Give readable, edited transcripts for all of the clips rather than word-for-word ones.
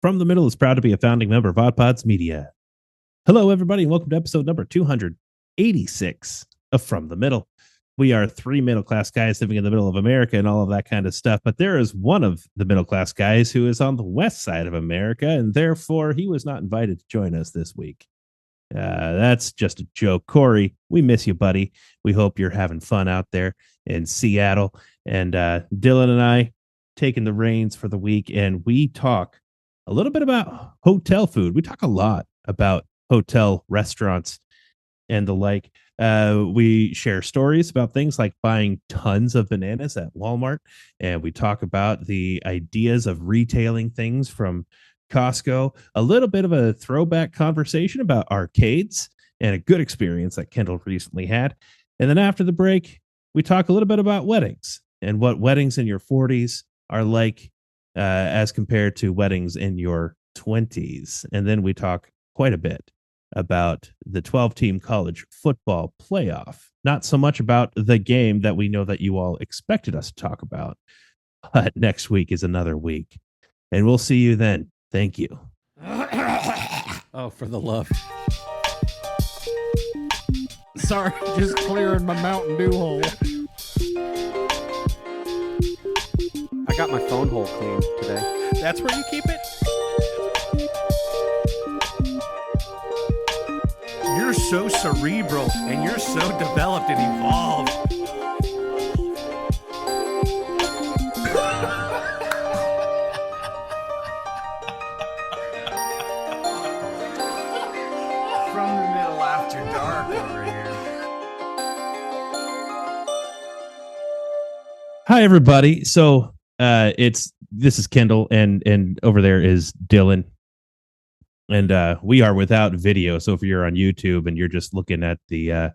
From the Middle is proud to be a founding member of OddPods Media. Hello, everybody, and welcome to episode number 286 of From the Middle. We are three middle class guys living in the middle of America and all of that kind of stuff. But there is one of the middle class guys who is on the west side of America, and therefore he was not invited to join us this week. That's just a joke. Corey, we miss you, buddy. We hope you're having fun out there in Seattle. And Dillon and I taking the reins for the week, and we talk a little bit about hotel food. We talk a lot about hotel restaurants and the like. We share stories about things like buying tons of bananas at Walmart, and we talk about the ideas of retailing things from Costco, a little bit of a throwback conversation about arcades and a good experience that Kendall recently had. And then after the break, we talk a little bit about weddings and what weddings in your 40s are like as compared to weddings in your 20s. And then we talk quite a bit about the 12-team college football playoff. Not so much about the game that we know that you all expected us to talk about, but next week is another week. And we'll see you then. Thank you. Oh, for the love. Sorry, just clearing my Mountain Dew hole. I got my phone hole cleaned today. That's where you keep it? You're so cerebral and you're so developed and evolved. From the middle after dark over here. Hi, everybody. So this is Kendall, and over there is Dillon. And we are without video. So if you're on YouTube and you're just looking at the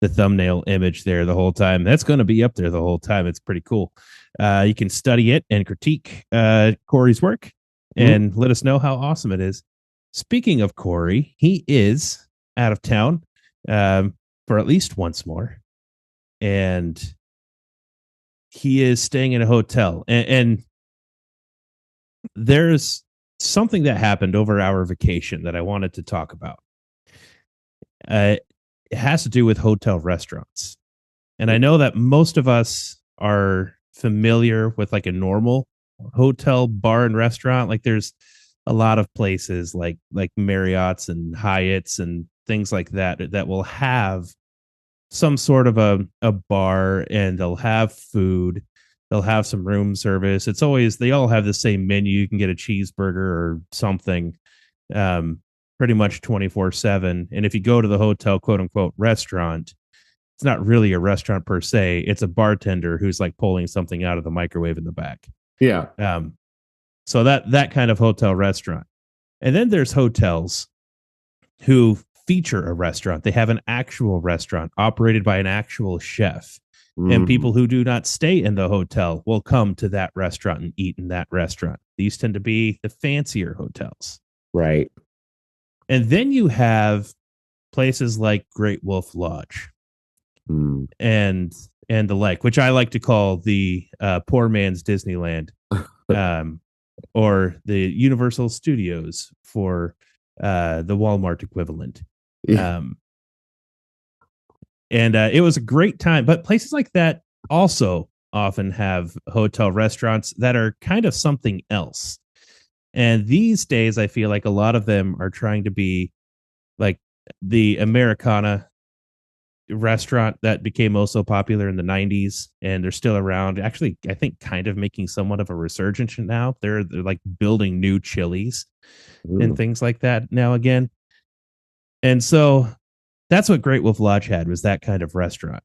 thumbnail image there the whole time, that's going to be up there the whole time. It's pretty cool. You can study it and critique Corey's work and let us know how awesome it is. Speaking of Corey, he is out of town for at least once more. And he is staying in a hotel. And there's something that happened over our vacation that I wanted to talk about. It has to do with hotel restaurants. And I know that most of us are familiar with like a normal hotel bar and restaurant. Like there's a lot of places like Marriott's and Hyatt's and things like that that will have some sort of a bar, and they'll have food. They'll have some room service. It's always, they all have the same menu. You can get a cheeseburger or something pretty much 24/7. And if you go to the hotel, quote unquote, restaurant, it's not really a restaurant per se. It's a bartender who's like pulling something out of the microwave in the back. Yeah. So that kind of hotel restaurant. And then there's hotels who feature a restaurant. They have an actual restaurant operated by an actual chef. And people who do not stay in the hotel will come to that restaurant and eat in that restaurant. These tend to be the fancier hotels. Right. And then you have places like Great Wolf Lodge and the like, which I like to call the poor man's Disneyland or the Universal Studios for the Walmart equivalent. Yeah. And it was a great time. But places like that also often have hotel restaurants that are kind of something else. And these days, I feel like a lot of them are trying to be like the Americana restaurant that became also popular in the 90s. And they're still around. Actually, I think kind of making somewhat of a resurgence now. They're like building new Chili's and things like that now again. And so that's what Great Wolf Lodge had, was that kind of restaurant.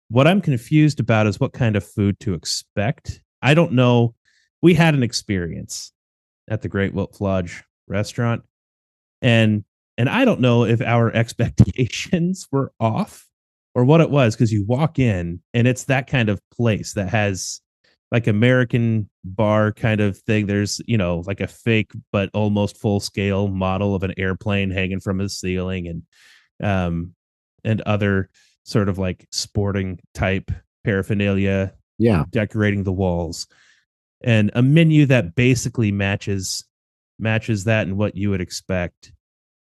What I'm confused about is what kind of food to expect. I don't know. We had an experience at the Great Wolf Lodge restaurant, and I don't know if our expectations were off or what it was, because you walk in and it's that kind of place that has like American bar kind of thing. There's, like a fake but almost full scale model of an airplane hanging from the ceiling, and other sort of like sporting type paraphernalia, Yeah. decorating the walls. and a menu that basically matches that and what you would expect.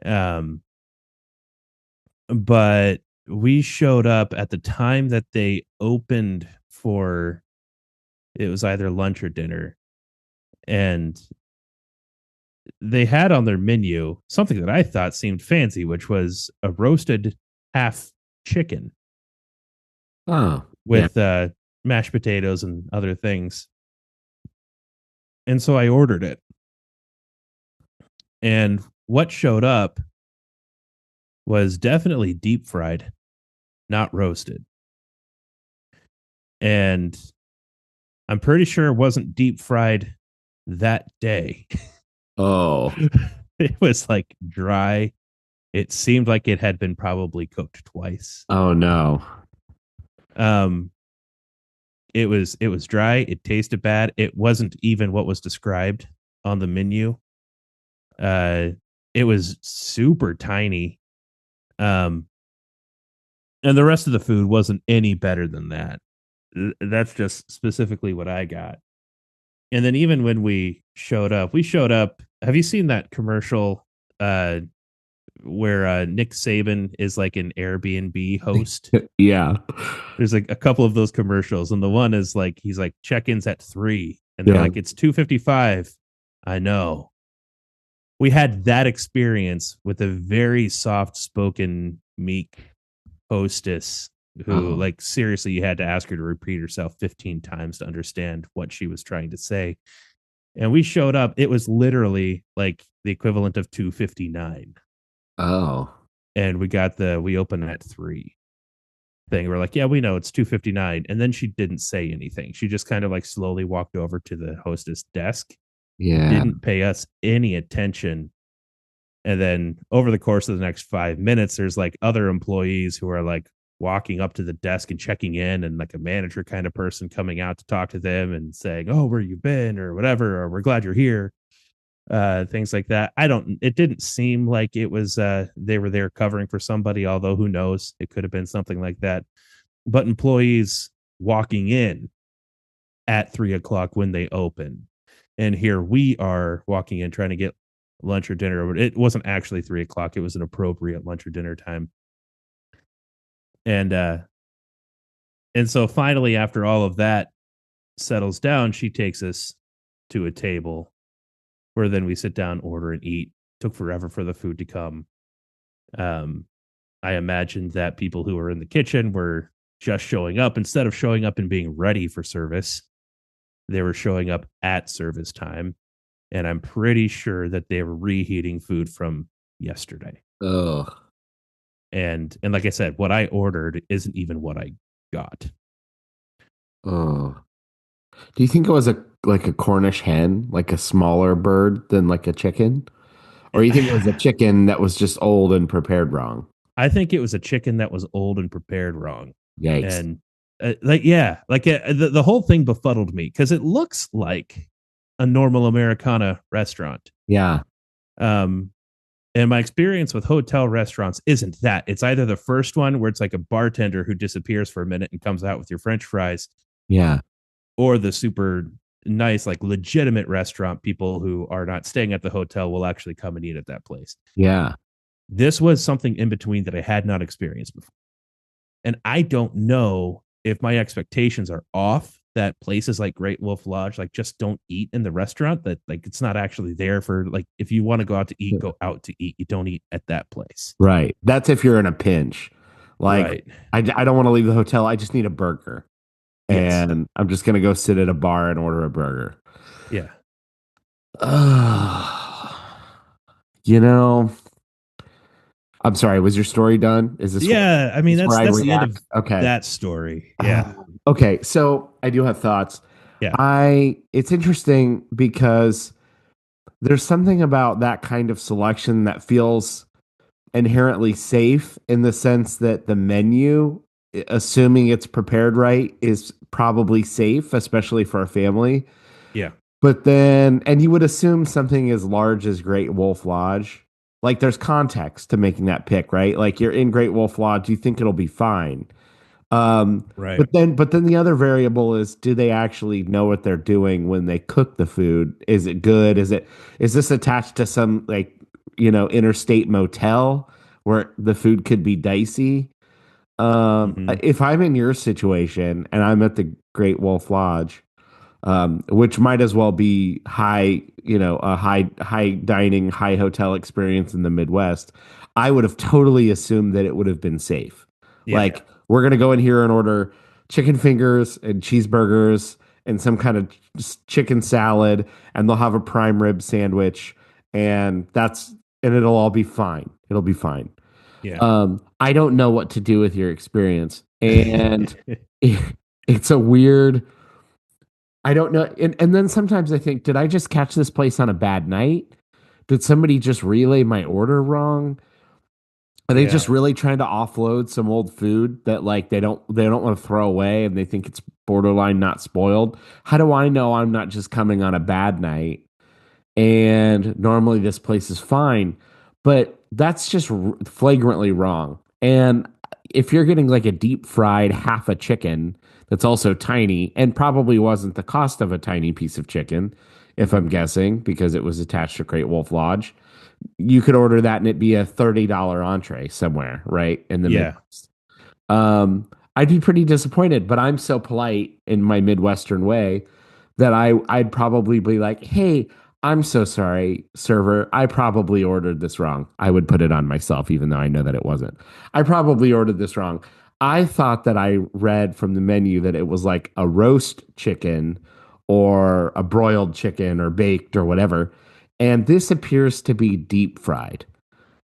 Um, but we showed up at the time that they opened for it was either lunch or dinner, and they had on their menu something that I thought seemed fancy, which was a roasted half chicken Oh, yeah. with mashed potatoes and other things. And so I ordered it. And what showed up was definitely deep fried, not roasted. And I'm pretty sure it wasn't deep fried that day. Oh, It was like dry. It seemed like it had been probably cooked twice. oh no. Um, it was dry. It tasted bad. It wasn't even what was described on the menu. Uh, it was super tiny. Um, and the rest of the food wasn't any better than that. That's just specifically what I got. And then even when we showed up. Have you seen that commercial where Nick Saban is like an Airbnb host? Yeah. There's like a couple of those commercials, and the one is like he's like check-ins at 3, and they're Yeah. like it's 2:55. I know. We had that experience with a very soft-spoken, meek hostess who, Oh. like, seriously, you had to ask her to repeat herself 15 times to understand what she was trying to say. And we showed up. It was literally like the equivalent of 2:59, Oh. and we opened at 3. Thing. We're like, yeah, we know it's 2:59, and then she didn't say anything. She just kind of like slowly walked over to the hostess desk, Yeah. didn't pay us any attention. And then over the course of the next 5 minutes, there's like other employees who are like walking up to the desk and checking in, and like a manager kind of person coming out to talk to them and saying, oh, where you been or whatever, or we're glad you're here. Things like that. It didn't seem like it was they were there covering for somebody, although who knows, it could have been something like that. But employees walking in at 3 o'clock when they open, and here we are walking in trying to get lunch or dinner. It wasn't actually 3 o'clock, it was an appropriate lunch or dinner time. And so finally, after all of that settles down, she takes us to a table where then we sit down, order, and eat. Took forever for the food to come. I imagined that people who were in the kitchen were just showing up instead of showing up and being ready for service. They were showing up at service time, and I'm pretty sure that they were reheating food from yesterday. Oh. And like I said, what I ordered isn't even what I got. Oh. Do you think it was like a Cornish hen, like a smaller bird than like a chicken? Or you think it was a chicken that was just old and prepared wrong? I think it was a chicken that was old and prepared wrong. Yikes. And the whole thing befuddled me because it looks like a normal Americana restaurant. Yeah. And my experience with hotel restaurants isn't that. It's either the first one where it's like a bartender who disappears for a minute and comes out with your French fries, Yeah. or the super nice, like legitimate restaurant. People who are not staying at the hotel will actually come and eat at that place. Yeah. This was something in between that I had not experienced before. And I don't know if my expectations are off, that places like Great Wolf Lodge like just don't eat in the restaurant, that like it's not actually there for, like, if you want to go out to eat, go out to eat. You don't eat at that place. Right. That's if you're in a pinch. Like, Right. I don't want to leave the hotel. I just need a burger. Yes. And I'm just going to go sit at a bar and order a burger. Yeah. You know, I'm sorry. Was your story done? Is this Yeah. I mean, this that's where I the end of react? Okay. that story. Yeah. Okay. So I do have thoughts. Yeah. It's interesting because there's something about that kind of selection that feels inherently safe, in the sense that the menu, assuming it's prepared right, is probably safe, especially for a family. Yeah. But then, and you would assume something as large as Great Wolf Lodge, like there's context to making that pick, right? Like, you're in Great Wolf Lodge, you think it'll be fine. Right. But then the other variable is, do they actually know what they're doing when they cook the food? Is it good? Is this attached to some like, interstate motel where the food could be dicey? Hmm. If I'm in your situation and I'm at the Great Wolf Lodge, which might as well be high dining, high hotel experience in the Midwest, I would have totally assumed that it would have been safe. Yeah. Like, we're gonna go in here and order chicken fingers and cheeseburgers and some kind of chicken salad, and they'll have a prime rib sandwich, and it'll all be fine. It'll be fine. Yeah. I don't know what to do with your experience, and it's a weird. I don't know. And then sometimes I think, did I just catch this place on a bad night? Did somebody just relay my order wrong? Are they just Yeah. really trying to offload some old food that like they don't want to throw away and they think it's borderline not spoiled? How do I know I'm not just coming on a bad night and normally this place is fine? But that's just flagrantly wrong. And if you're getting like a deep fried half a chicken that's also tiny and probably wasn't the cost of a tiny piece of chicken, if I'm guessing, because it was attached to Great Wolf Lodge, you could order that and it'd be a $30 entree somewhere, right? In the Yeah. Midwest. I'd be pretty disappointed, but I'm so polite in my Midwestern way that I'd probably be like, "Hey, I'm so sorry, server. I probably ordered this wrong." I would put it on myself, even though I know that it wasn't. I probably ordered this wrong. I thought that I read from the menu that it was like a roast chicken or a broiled chicken or baked or whatever. And this appears to be deep fried.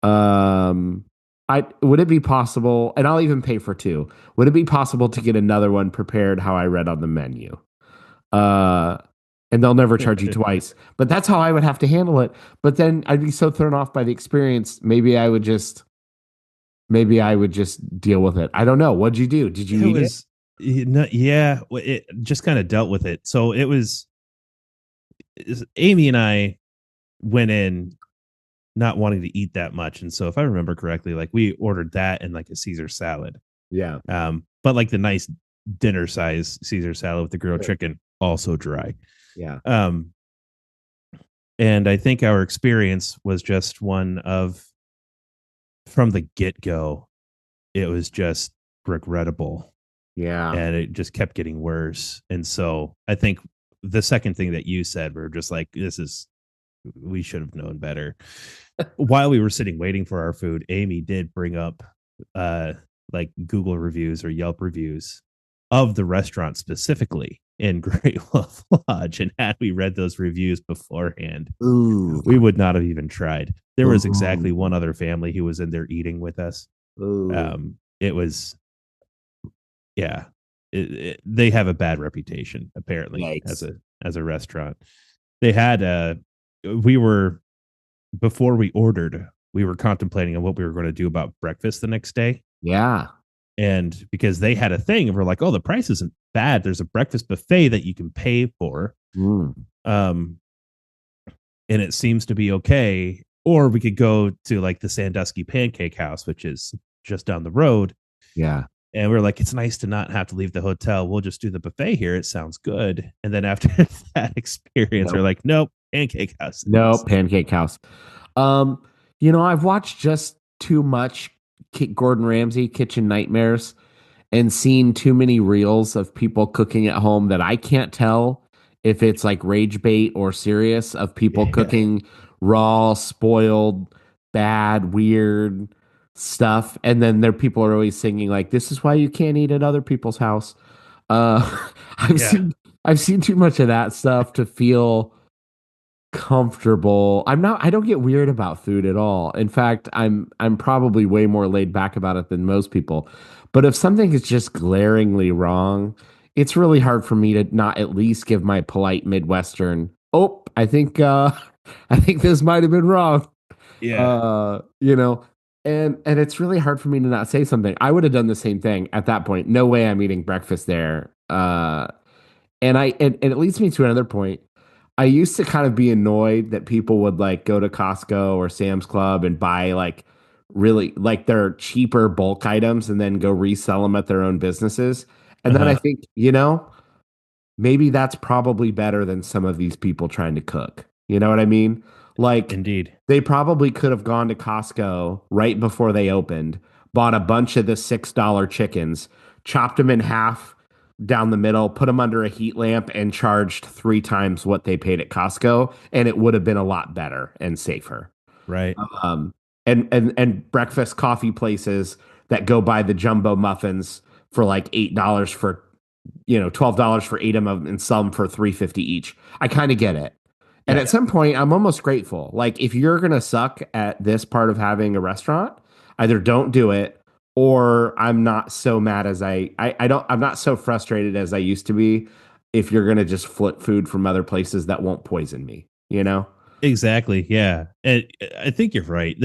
Um, I would it be possible, and I'll even pay for two. Would it be possible to get another one prepared how I read on the menu? Uh, and they'll never charge you twice. But that's how I would have to handle it. But then I'd be so thrown off by the experience. Maybe I would just deal with it. I don't know. What'd you do? Did you It eat it? was, yeah, it just kind of dealt with it. So Amy and I went in not wanting to eat that much. And so if I remember correctly, like we ordered that and like a Caesar salad. Yeah. But like the nice dinner size Caesar salad with the grilled chicken, also dry. Yeah. And I think our experience was just one of, from the get go, it was just regrettable Yeah. and it just kept getting worse. And so I think the second thing that you said, we're just like, we should have known better. While we were sitting waiting for our food, Amy did bring up like Google reviews or Yelp reviews of the restaurant specifically in Great Wolf Lodge. And had we read those reviews beforehand, Ooh. we would not have even tried. There was exactly Ooh. one other family who was in there eating with us. Ooh. It was, yeah, they have a bad reputation apparently Yikes. as a restaurant. They had we were before we ordered, we were contemplating on what we were going to do about breakfast the next day. Yeah. And because they had a thing, and we're like, oh, the price isn't bad. There's a breakfast buffet that you can pay for. Mm. And it seems to be okay. Or we could go to like the Sandusky Pancake House, which is just down the road. Yeah. And we are like, it's nice to not have to leave the hotel. We'll just do the buffet here. It sounds good. And then after that experience, we're like, nope, Pancake House. No, Pancake House. I've watched just too much Gordon Ramsay Kitchen Nightmares and seen too many reels of people cooking at home that I can't tell if it's like rage bait or serious, of people cooking raw, spoiled, bad, weird stuff. And then people are always singing like, "This is why you can't eat at other people's house." Uh, I've seen too much of that stuff to feel comfortable. I don't get weird about food at all. In fact, I'm probably way more laid back about it than most people. But if something is just glaringly wrong, it's really hard for me to not at least give my polite Midwestern, "Oh, I think I think this might have been wrong." Yeah. And it's really hard for me to not say something. I would have done the same thing at that point. No way I'm eating breakfast there. And it leads me to another point. I used to kind of be annoyed that people would like go to Costco or Sam's Club and buy like really like their cheaper bulk items and then go resell them at their own businesses. And then I Uh-huh. think, maybe that's probably better than some of these people trying to cook. You know what I mean? Like Indeed. they probably could have gone to Costco right before they opened, bought a bunch of the $6 chickens, chopped them in half down the middle, put them under a heat lamp, and charged 3 times what they paid at Costco, and it would have been a lot better and safer. Right. Um, and breakfast coffee places that go buy the jumbo muffins for like $8 for $12 for 8 of them and sell them for 3.50 each. I kind of get it. And Yeah. at some point, I'm almost grateful. Like if you're gonna suck at this part of having a restaurant, either don't do it or I'm not so mad as I'm not so frustrated as I used to be if you're gonna just flip food from other places that won't poison me, you know? Exactly. Yeah. And I think you're right.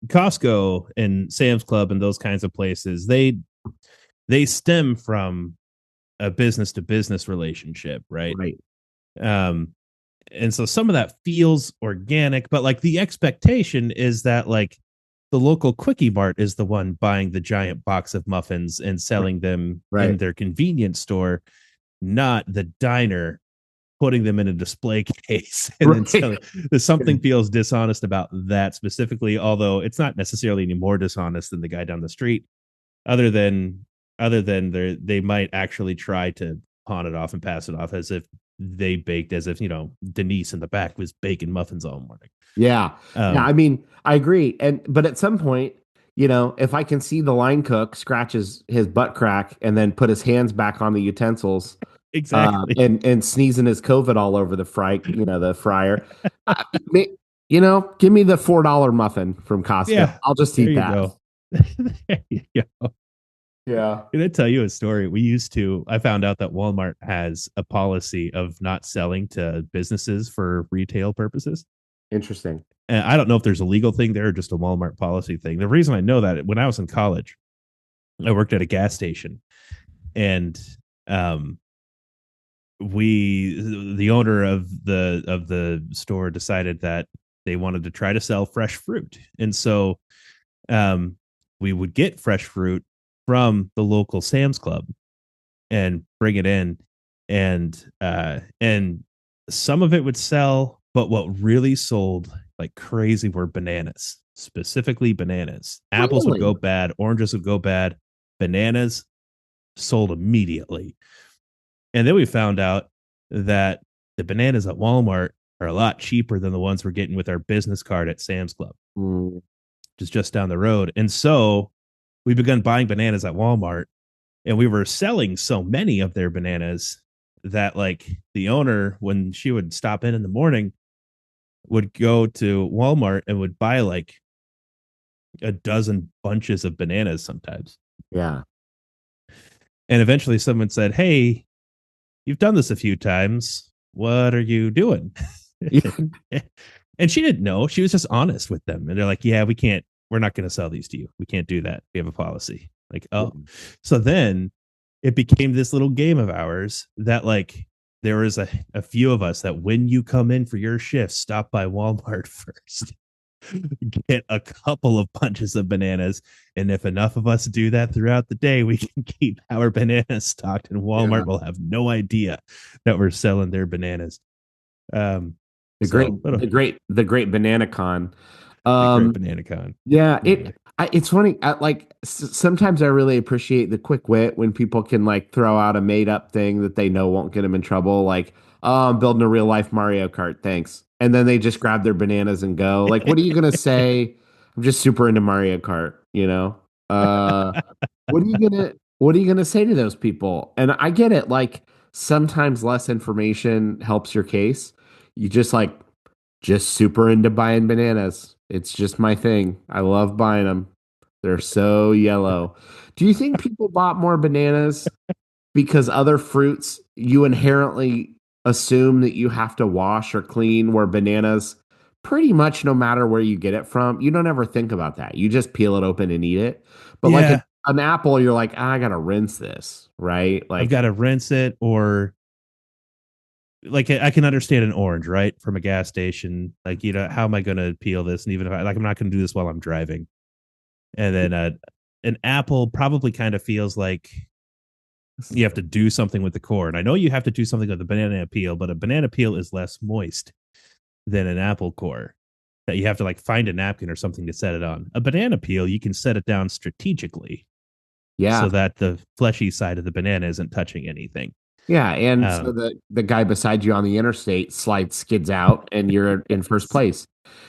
Costco and Sam's Club and those kinds of places, they stem from a business to business relationship, right? Right. Um, and so some of that feels organic, but like the expectation is that like the local quickie mart is the one buying the giant box of muffins and selling them in Right. their convenience store, not the diner putting them in a display case and then Right. selling. There's something feels dishonest about that specifically, although it's not necessarily any more dishonest than the guy down the street, other than they might actually try to pawn it off and pass it off as if they baked, as if Denise in the back was baking muffins all morning. Yeah. Yeah. um I mean, I agree. But at some point, if I can see the line cook scratches his butt crack and then put his hands back on the utensils, exactly. and sneezing his COVID all over the fryer, uh, ma- give me the $4 muffin from Costco. Yeah, I'll just there eat you that. go. There you go. Yeah. Can I tell you a story? I found out that Walmart has a policy of not selling to businesses for retail purposes. Interesting. And I don't know if there's a legal thing there or just a Walmart policy thing. The reason I know that, when I was in college, I worked at a gas station, and um, the owner of the store decided that they wanted to try to sell fresh fruit, and so um, we would get fresh fruit from the local Sam's Club and bring it in, and some of it would sell, but what really sold like crazy were bananas, specifically bananas. Apples would go Really? bad, oranges would go bad, bananas sold immediately. And then we found out that the bananas at Walmart are a lot cheaper than the ones we're getting with our business card at Sam's Club, Mm, which is just down the road. And so we begun buying bananas at Walmart, and we were selling so many of their bananas that like the owner, when she would stop in the morning, would go to Walmart and would buy like a dozen bunches of bananas sometimes. yeah. And eventually someone said, "Hey, you've done this a few times. What are you doing?" And she didn't know. She was just honest with them. And they're like, "Yeah, we're not going to sell these to you. We can't do that. We have a policy." Like, oh. So then it became this little game of ours that like there was a few of us that when you come in for your shift, stop by Walmart first, get a couple of bunches of bananas. And if enough of us do that throughout the day, we can keep our bananas stocked, and Yeah. Walmart will have no idea that we're selling their bananas. Um, The great, so what a the great banana con. the great Um, banana con. Yeah, Anyway. it's funny. Sometimes I really appreciate the quick wit when people can like throw out a made up thing that they know won't get them in trouble. Like, oh, I'm building a real life Mario Kart. Thanks. And then they just grab their bananas and go. Like, what are you gonna say? I'm just super into Mario Kart. What are you gonna say to those people? And I get it. Like, sometimes less information helps your case. You just super into buying bananas. It's just my thing. I love buying them. They're so yellow. Do you think people bought more bananas because other fruits you inherently assume that you have to wash or clean, where bananas, pretty much no matter where you get it from, you don't ever think about that. You just peel it open and eat it. But like Yeah, an apple, you're like, I gotta rinse this, right? I've Like, got to rinse it, or like I can understand an orange, right, from a gas station. Like, how am I going to peel this? And even if I'm not going to do this while I'm driving. And then an apple probably kind of feels like you have to do something with the core. And I know you have to do something with the banana peel, but a banana peel is less moist than an apple core. That you have to like find a napkin or something to set it on. A banana peel, you can set it down strategically Yeah. so that the fleshy side of the banana isn't touching anything. Yeah, and so Um, the guy beside you on the interstate skids out, and you're in first place.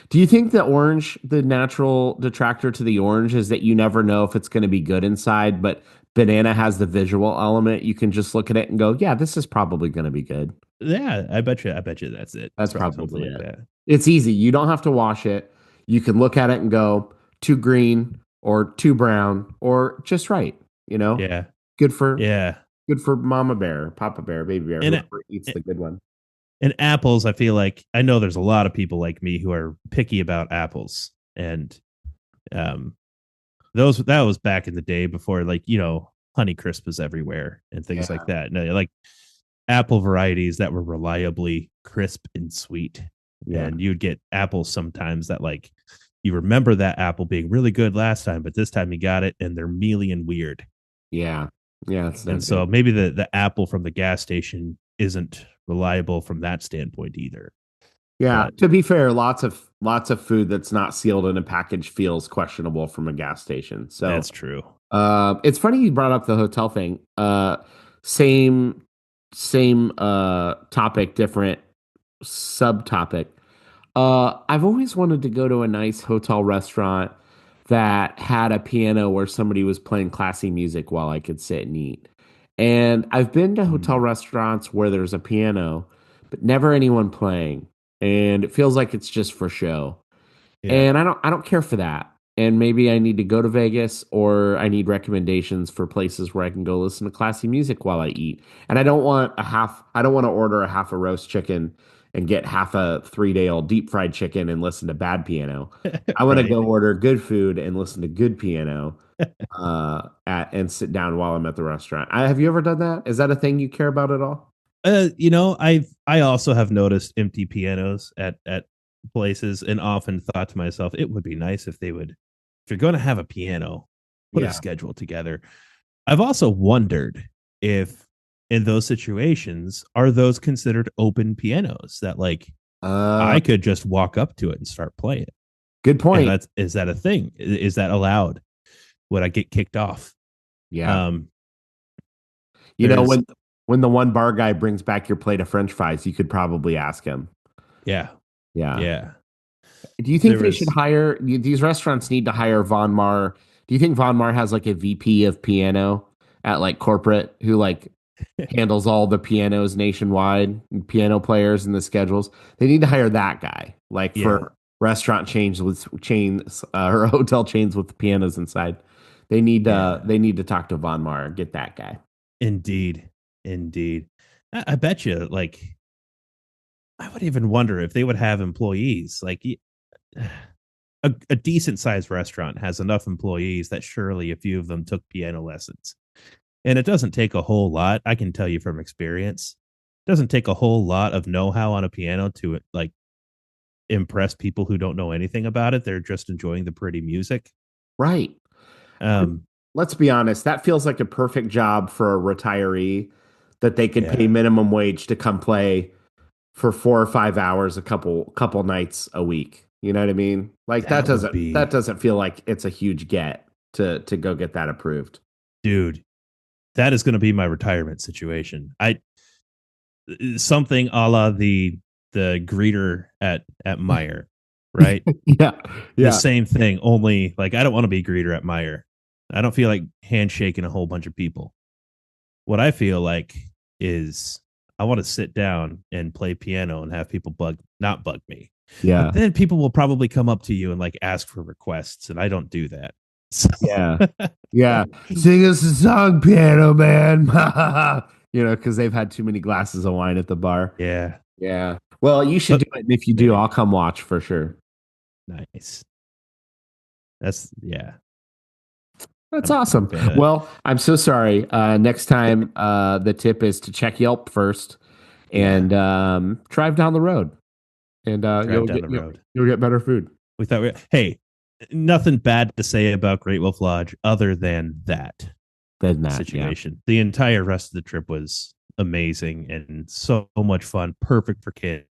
Do you think the orange, the natural detractor to the orange, is that you never know if it's going to be good inside, but banana has the visual element. You can just look at it and go, "Yeah, this is probably going to be good." yeah, I bet you. I bet you that's it. It's That's probably something probably like it. that. It's easy. You don't have to wash it. You can look at it and go, "Too green or too brown or just right." You know, Yeah, good for yeah. good for mama bear, papa bear, baby bear, And whoever eats the good one. and apples, I feel like I know there's a lot of people like me who are picky about apples, and um, those that was back in the day before like Honeycrisp was everywhere and things like Yeah. that. No, like apple varieties that were reliably crisp and sweet, Yeah. and you'd get apples sometimes that like you remember that apple being really good last time, but this time you got it and they're mealy and weird. Yeah. Yeah. It's no And so good. maybe the apple from the gas station isn't reliable from that standpoint either. Yeah. But To be fair, lots of food that's not sealed in a package feels questionable from a gas station. So that's true. it's funny you brought up the hotel thing. Same same topic, different subtopic. I've always wanted to go to a nice hotel restaurant that had a piano where somebody was playing classy music while I could sit and eat. And I've been to hotel Mm, restaurants where there's a piano, but never anyone playing. And it feels like it's just for show. yeah. And I don't care for that. And maybe I need to go to Vegas or I need recommendations for places where I can go listen to classy music while I eat. And I don't want to order a half a roast chicken and get half a 3-day old deep fried chicken and listen to bad piano. I want to Right. go order good food and listen to good piano and sit down while I'm at the restaurant. Have you ever done that? Is that a thing you care about at all? I also have noticed empty pianos at places and often thought to myself, it would be nice if they would, if you're going to have a piano, put a Yeah. schedule together. I've also wondered if in those situations are those considered open pianos that like Uh, I could just walk up to it and start playing. Good And point. that's is that a thing? Is that allowed? Would I get kicked off? Yeah. Um, You know, there's when the one bar guy brings back your plate of French fries, you could probably ask him. yeah, Yeah. yeah. Do you think There they should was hire these restaurants need to hire Von Mar? Do you think Von Mar has like a VP of piano at like corporate who like handles all the pianos nationwide, and piano players and the schedules? They need to hire that guy, like yeah, for restaurant chains or hotel chains with pianos inside. They need to talk to Von Mar, get that guy. indeed, indeed. I bet you like I would even wonder if they would have employees like a decent sized restaurant has enough employees that surely a few of them took piano lessons. And it doesn't take a whole lot. I can tell you from experience, it doesn't take a whole lot of know how on a piano to like impress people who don't know anything about it. They're just enjoying the pretty music. Right. Um, Let's be honest, that feels like a perfect job for a retiree that they could pay yeah, minimum wage to come play for 4 or 5 hours a couple nights a week. You know what I mean? Like that that would doesn't that be, doesn't feel like it's a huge get to go get that approved. dude, that is going to be my retirement situation. I something a la the greeter at Meyer, right? Yeah. The Yeah. same thing, only like I don't want to be greeter at Meyer. I don't feel like handshaking a whole bunch of people. What I feel like is I want to sit down and play piano and have people not bug me. But Yeah. then people will probably come up to you and like ask for requests, and I don't do that. So, Yeah. Yeah. Sing us a song, piano man. Because they've had too many glasses of wine at the bar. yeah, Yeah. Well, you should but do it. And if you do, maybe I'll come watch for sure. nice. That's yeah. That's I'm awesome. gonna Well, I'm so sorry. Next time, the tip is to check Yelp first yeah and drive down the road, and drive down the road. you'll get better food. We thought hey, nothing bad to say about Great Wolf Lodge other than that Than that, yeah. situation. The entire rest of the trip was amazing and so much fun, perfect for kids.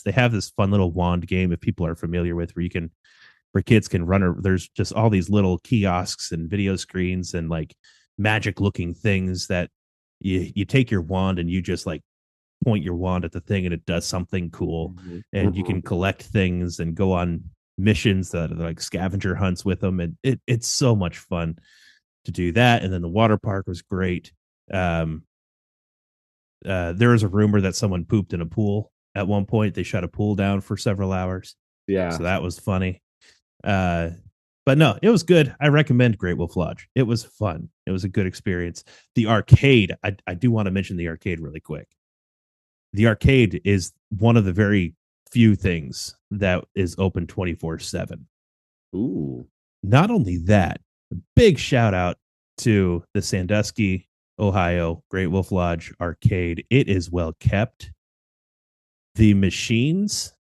They have this fun little wand game, if people are familiar with, where kids can run. There's just all these little kiosks and video screens and like magic looking things that you take your wand and you just like point your wand at the thing and it does something cool. Mhm. And you can collect things and go on missions that are like scavenger hunts with them. And it's so much fun to do that. And then the water park was great. There was a rumor that someone pooped in a pool at one point. They shut a pool down for several hours. Yeah. So that was funny. But no, it was good. I recommend Great Wolf Lodge. It was fun. It was a good experience. The arcade, I do want to mention the arcade really quick. The arcade is one of the very few things that is open 24/7. Ooh. Not only that, a big shout out to the Sandusky, Ohio Great Wolf Lodge arcade. It is well kept. The machines,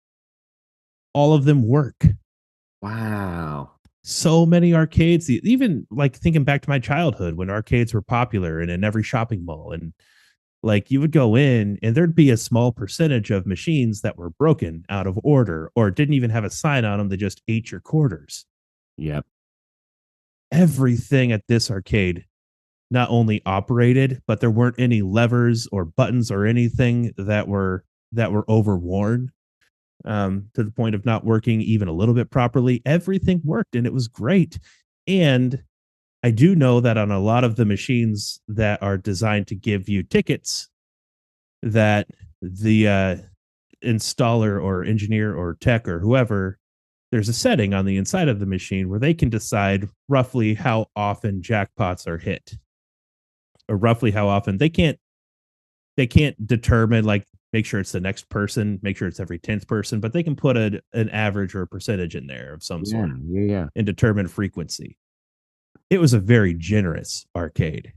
all of them work. Wow. So many arcades, even like thinking back to my childhood when arcades were popular and in every shopping mall. And like you would go in and there'd be a small percentage of machines that were broken, out of order, or didn't even have a sign on them. They just ate your quarters. Yep. Everything at this arcade not only operated, but there weren't any levers or buttons or anything that were overworn, to the point of not working even a little bit properly. Everything worked and it was great. And I do know that on a lot of the machines that are designed to give you tickets, that the installer or engineer or tech or whoever, there's a setting on the inside of the machine where they can decide roughly how often jackpots are hit, or roughly how often. They can't determine, like, make sure it's the next person, make sure it's every 10th person, but they can put an average or a percentage in there of some sort Yeah. and determine frequency. It was a very generous arcade.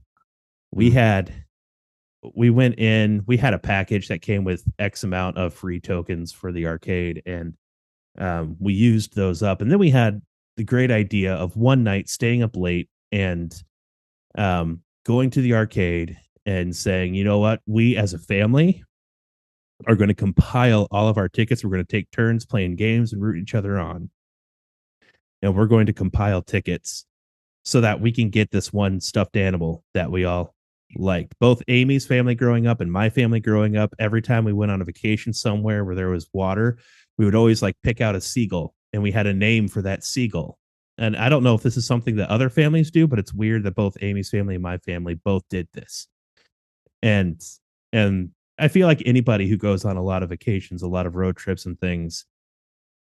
We went in, we had a package that came with X amount of free tokens for the arcade, and we used those up. And then we had the great idea of one night staying up late and going to the arcade and saying, you know what, we as a family are going to compile all of our tickets. We're going to take turns playing games and root each other on. And we're going to compile tickets so that we can get this one stuffed animal that we all liked. Both Amy's family growing up and my family growing up, every time we went on a vacation somewhere where there was water, we would always like pick out a seagull, and we had a name for that seagull. And I don't know if this is something that other families do, but it's weird that both Amy's family and my family both did this. And I feel like anybody who goes on a lot of vacations, a lot of road trips and things,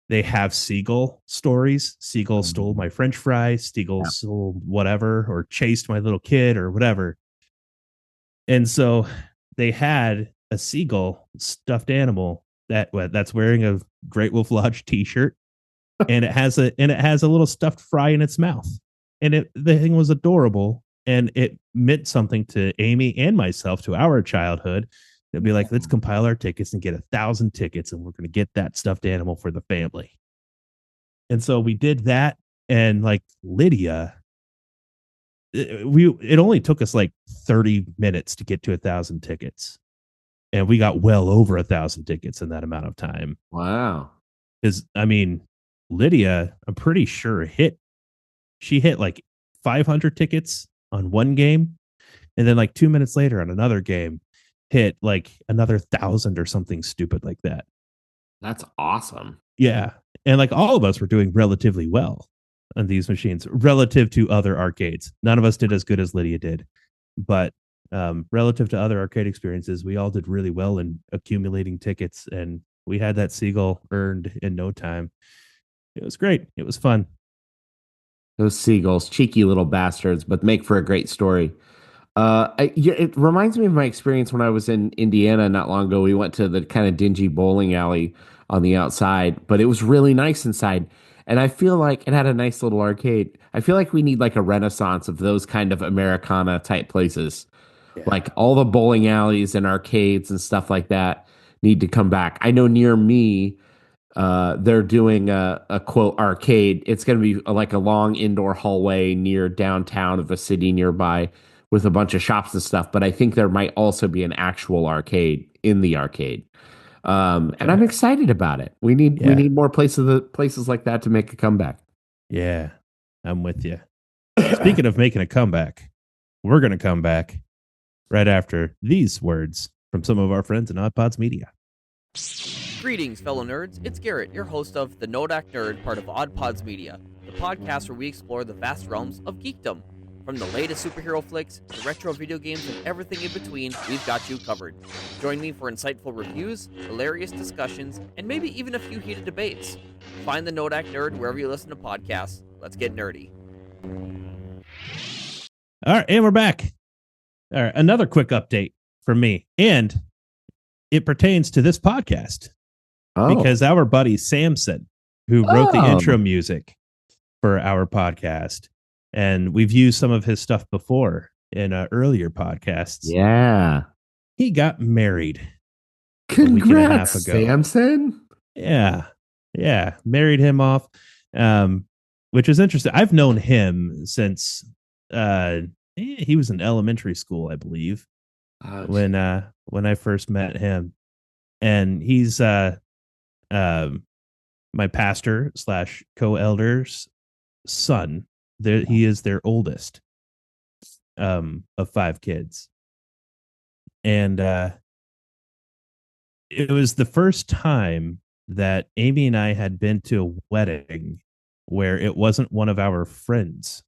they have seagull stories. Seagull stole my French fry, seagull stole whatever, or chased my little kid or whatever. And so they had a seagull stuffed animal that's wearing a Great Wolf Lodge t-shirt, and it has a little stuffed fry in its mouth. And the thing was adorable, and it meant something to Amy and myself, to our childhood. It'd be like, let's compile our tickets and get 1,000 tickets, and we're going to get that stuffed animal for the family. And so we did that. And like Lydia, it only took us like 30 minutes to get to 1,000 tickets, and we got well over 1,000 tickets in that amount of time. Wow. Because I mean, Lydia, I'm pretty sure she hit like 500 tickets on one game, and then like 2 minutes later on another game hit like another 1,000 or something stupid like that. That's awesome. Yeah. And like all of us were doing relatively well on these machines relative to other arcades. None of us did as good as Lydia did, but relative to other arcade experiences, we all did really well in accumulating tickets, and we had that seagull earned in no time. It was great. It was fun. Those seagulls, cheeky little bastards, but make for a great story. It reminds me of my experience when I was in Indiana not long ago. We went to the kind of dingy bowling alley on the outside, but it was really nice inside. And I feel like it had a nice little arcade. I feel like we need like a renaissance of those kind of Americana type places. Yeah. Like all the bowling alleys and arcades and stuff like that need to come back. I know near me, they're doing a quote arcade. It's going to be like a long indoor hallway near downtown of a city nearby with a bunch of shops and stuff. But I think there might also be an actual arcade in the arcade. And I'm excited about it. We Yeah. need more places like that to make a comeback. Yeah. I'm with you. Speaking of making a comeback, we're going to come back right after these words from some of our friends in Odd Pods Media. Greetings, fellow nerds. It's Garrett, your host of the Nodak Nerd, part of Odd Pods Media, the podcast where we explore the vast realms of geekdom. From the latest superhero flicks to retro video games and everything in between, we've got you covered. Join me for insightful reviews, hilarious discussions, and maybe even a few heated debates. Find the Nodak Nerd wherever you listen to podcasts. Let's get nerdy. All right. And we're back. All right. Another quick update from me. And it pertains to this podcast. Because our buddy Samson, who wrote the intro music for our podcast, and we've used some of his stuff before in earlier podcasts. Yeah. He got married. Congrats, Samson. Yeah. Yeah. Married him off, which is interesting. I've known him since he was in elementary school, I believe, when I first met him. And he's my pastor / co-elder's son. He is their oldest of 5 kids. And it was the first time that Amy and I had been to a wedding where it wasn't one of our friends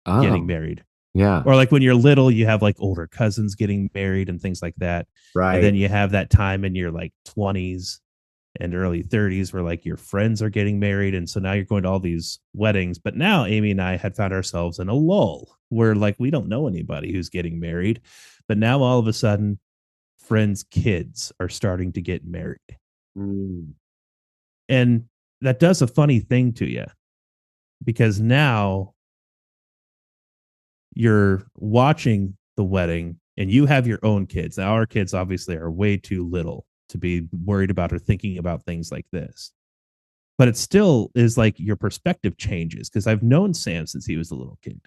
getting married. Yeah. Or like when you're little, you have like older cousins getting married and things like that. Right. And then you have that time in your like 20s and early 30s where like your friends are getting married. And so now you're going to all these weddings. But now Amy and I had found ourselves in a lull where like we don't know anybody who's getting married. But now all of a sudden, friends' kids are starting to get married. And that does a funny thing to you because now you're watching the wedding and you have your own kids. Now, our kids obviously are way too little to be worried about or thinking about things like this. But it still is like your perspective changes because I've known Sam since he was a little kid.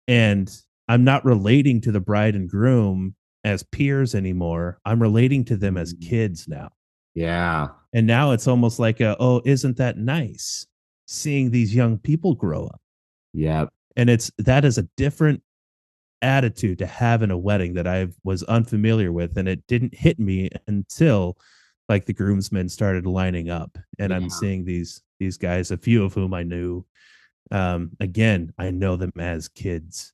And I'm not relating to the bride and groom as peers anymore. I'm relating to them as kids now. Yeah. And now it's almost like isn't that nice seeing these young people grow up? Yeah. And that is a different attitude to have in a wedding that I was unfamiliar with, and it didn't hit me until like the groomsmen started lining up, and I'm seeing these guys, a few of whom I knew. Again, I know them as kids,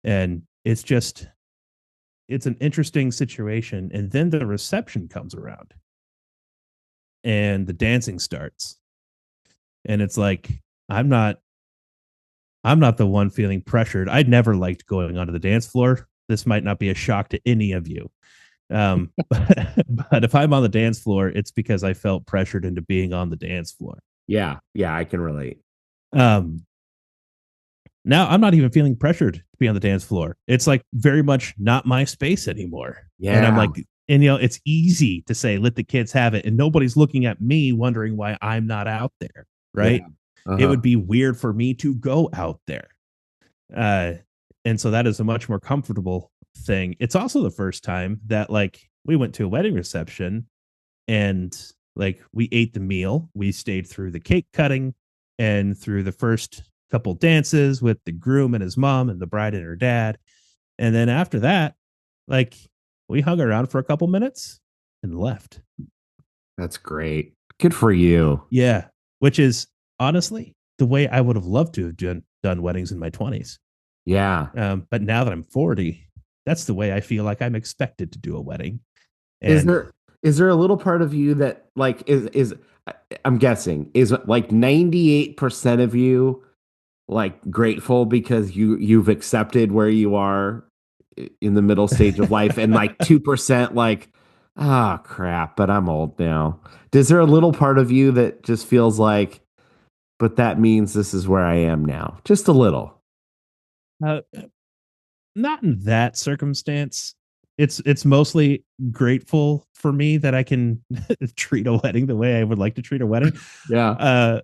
and it's an interesting situation. And then the reception comes around, and the dancing starts, and it's like I'm not the one feeling pressured. I'd never liked going onto the dance floor. This might not be a shock to any of you. But if I'm on the dance floor, it's because I felt pressured into being on the dance floor. Yeah. Yeah. I can relate. Now I'm not even feeling pressured to be on the dance floor. It's like very much not my space anymore. Yeah. And I'm like, it's easy to say, let the kids have it. And nobody's looking at me wondering why I'm not out there. Right. Yeah. It would be weird for me to go out there. And so that is a much more comfortable thing. It's also the first time that like we went to a wedding reception and like we ate the meal. We stayed through the cake cutting and through the first couple dances with the groom and his mom and the bride and her dad. And then after that, like we hung around for a couple minutes and left. That's great. Good for you. Yeah. Which is honestly the way I would have loved to have done weddings in my 20s. Yeah. But now that I'm 40, that's the way I feel like I'm expected to do a wedding. And is there a little part of you that like is I'm guessing is like 98% of you like grateful because you've accepted where you are in the middle stage of life, and like 2% like, crap, but I'm old now. Is there a little part of you that just feels like, but that means this is where I am now? Just a little. Not in that circumstance. it's mostly grateful for me that I can treat a wedding the way I would like to treat a wedding. Yeah.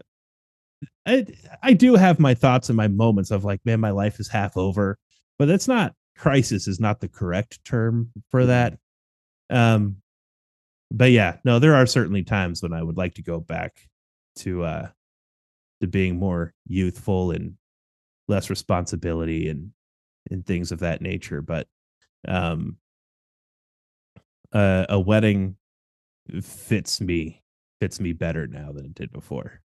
I do have my thoughts and my moments of like, man, my life is half over, but that's not crisis is not the correct term for that. But yeah, no, there are certainly times when I would like to go back to being more youthful and less responsibility and things of that nature. But a wedding fits me better now than it did before.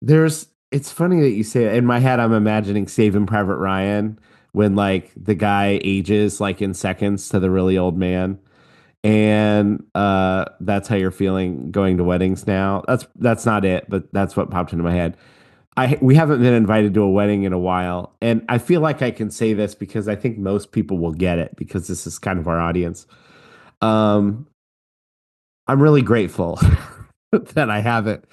It's funny that you say it. In my head, I'm imagining Saving Private Ryan when like the guy ages like in seconds to the really old man. And that's how you're feeling going to weddings now. That's not it, but that's what popped into my head. We haven't been invited to a wedding in a while, and I feel like I can say this because I think most people will get it because this is kind of our audience. I'm really grateful that I haven't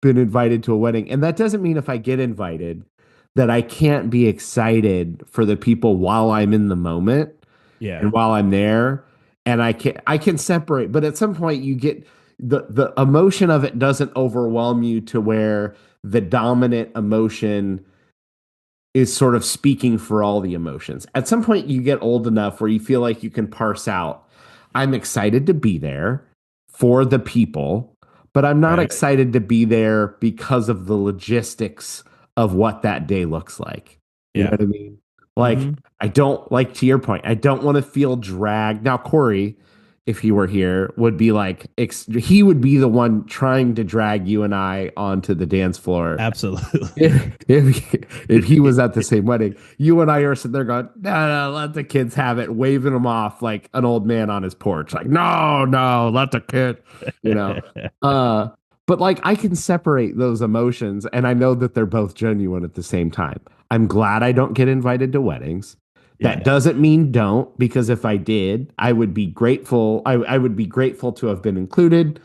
been invited to a wedding, and that doesn't mean if I get invited that I can't be excited for the people while I'm in the moment Yeah. and while I'm there, and I can separate, but at some point you get the emotion of it doesn't overwhelm you to where the dominant emotion is sort of speaking for all the emotions. At some point you get old enough where you feel like you can parse out, I'm excited to be there for the people, but I'm not Right. excited to be there because of the logistics of what that day looks like. You know Yeah. what I mean? Like, Mhm. I don't like to your point, I don't want to feel dragged. Now, Corey, if he were here, would be like, he would be the one trying to drag you and I onto the dance floor. Absolutely. If he was at the same wedding, you and I are sitting there going, no, let the kids have it, waving them off like an old man on his porch. Like, no, let the kid, you know. But like I can separate those emotions and I know that they're both genuine at the same time. I'm glad I don't get invited to weddings. That Yeah. doesn't mean don't, because if I did, I would be grateful. I would be grateful to have been included,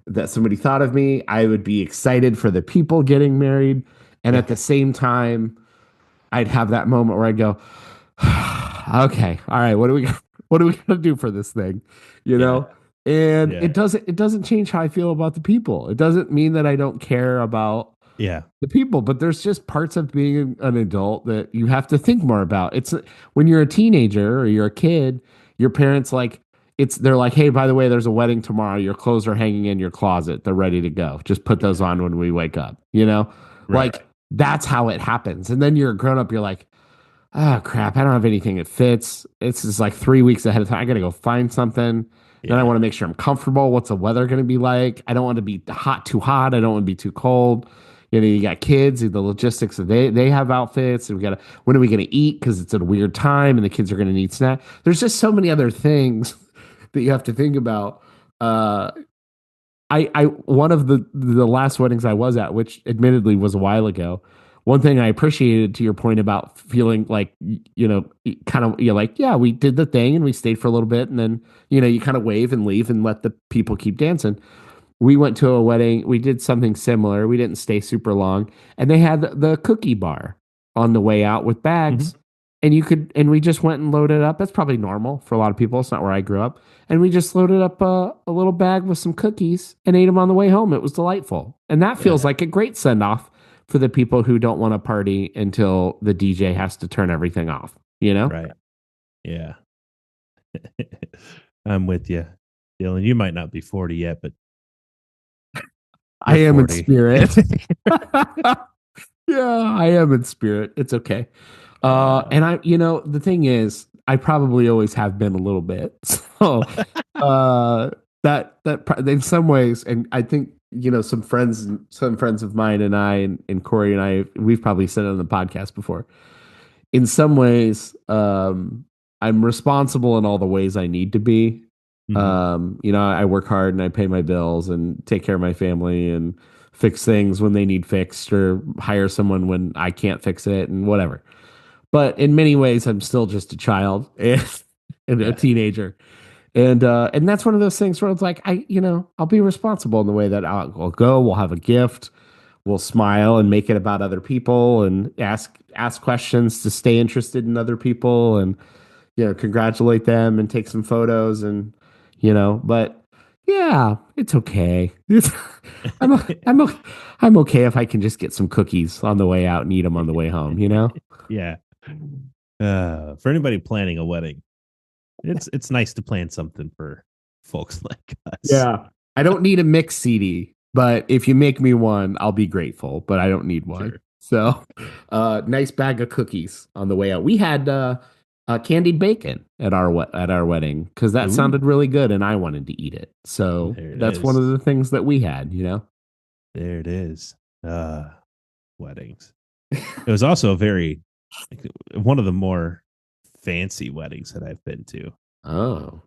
that somebody thought of me. I would be excited for the people getting married. And Yeah. at the same time, I'd have that moment where I go, okay, all right, what do we gonna do for this thing? You Yeah. know? And Yeah. it doesn't change how I feel about the people. It doesn't mean that I don't care about Yeah. the people, but there's just parts of being an adult that you have to think more about. It's when you're a teenager or you're a kid, your parents like they're like, hey, by the way, there's a wedding tomorrow. Your clothes are hanging in your closet. They're ready to go. Just put those on when we wake up. You know, Right. like that's how it happens. And then you're a grown up. You're like, oh crap, I don't have anything that fits. It's just like 3 weeks ahead of time. I got to go find something. Then I Yeah. want to make sure I'm comfortable. What's the weather going to be like? I don't want to be too hot. I don't want to be too cold. You know, you got kids, the logistics of they have outfits, and we got to, when are we going to eat? Because it's at a weird time and the kids are going to need snack. There's just so many other things that you have to think about. I one of the last weddings I was at, which admittedly was a while ago, one thing I appreciated to your point about feeling like, you know, kind of, you're like, yeah, we did the thing and we stayed for a little bit and then, you know, you kind of wave and leave and let the people keep dancing. We went to a wedding. We did something similar. We didn't stay super long, and they had the cookie bar on the way out with bags, and and we just went and loaded up. That's probably normal for a lot of people. It's not where I grew up, and we just loaded up a little bag with some cookies and ate them on the way home. It was delightful, and that feels like a great send off for the people who don't want to party until the DJ has to turn everything off. You know, Right. Yeah. I'm with you, Dylan. You might not be 40 yet, but I am 40. in spirit. Yeah, I am in spirit. It's okay. And I, you know, the thing is, I probably always have been a little bit. So, that in some ways, and I think, you know, some friends of mine and I and Corey and I, we've probably said it on the podcast before. In some ways, I'm responsible in all the ways I need to be. You know, I work hard and I pay my bills and take care of my family and fix things when they need fixed or hire someone when I can't fix it and whatever. But in many ways, I'm still just a child and a teenager. And that's one of those things where it's like, I'll be responsible in the way that I'll go, we'll have a gift, we'll smile and make it about other people and ask questions to stay interested in other people. And, congratulate them and take some photos and, but yeah, it's okay. I'm, I'm, I'm okay if I can just get some cookies on the way out and eat them on the way home, Yeah. For anybody planning a wedding, it's nice to plan something for folks like us. Yeah. I don't need a mix CD, but if you make me one, I'll be grateful, but I don't need one. Sure. So, nice bag of cookies on the way out. We had candied bacon at our wedding because that Ooh. sounded really good and I wanted to eat it. So There it that's is. one of the things that we had. There it is. Weddings. It was also one of the more fancy weddings that I've been to. Oh,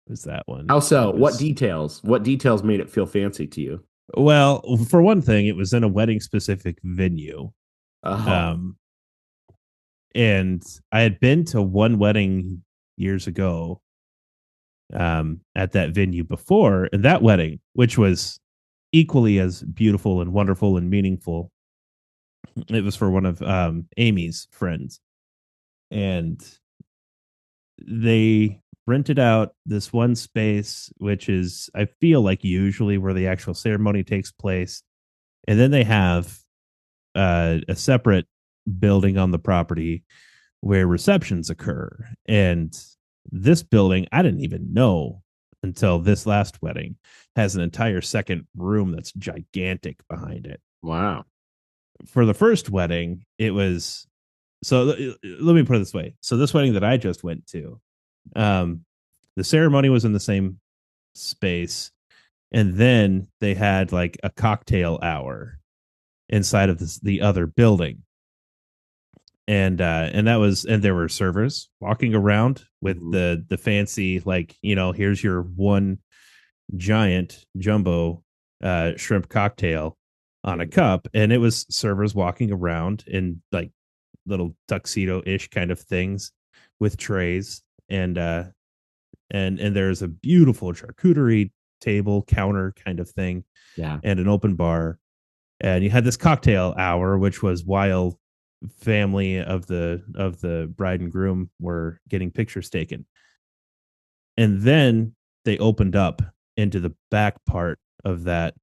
Was that one? how so? It What was- details? What details made it feel fancy to you? Well, for one thing, it was in a wedding specific venue. Oh, And I had been to one wedding years ago at that venue before, and that wedding, which was equally as beautiful and wonderful and meaningful, it was for one of Amy's friends. And they rented out this one space, which is, I feel like, usually where the actual ceremony takes place. And then they have a separate building on the property where receptions occur. And this building, I didn't even know until this last wedding, has an entire second room that's gigantic behind it. wow. For the first wedding, it was let me put it this way. So this wedding that I just went to, the ceremony was in the same space, and then they had like a cocktail hour inside of the other building. And there were servers walking around with the fancy, like, here's your one giant jumbo shrimp cocktail on a cup, and it was servers walking around in like little tuxedo-ish kind of things with trays, and there's a beautiful charcuterie table counter kind of thing, Yeah. and an open bar, and you had this cocktail hour, which was while family of the bride and groom were getting pictures taken. And then they opened up into the back part of that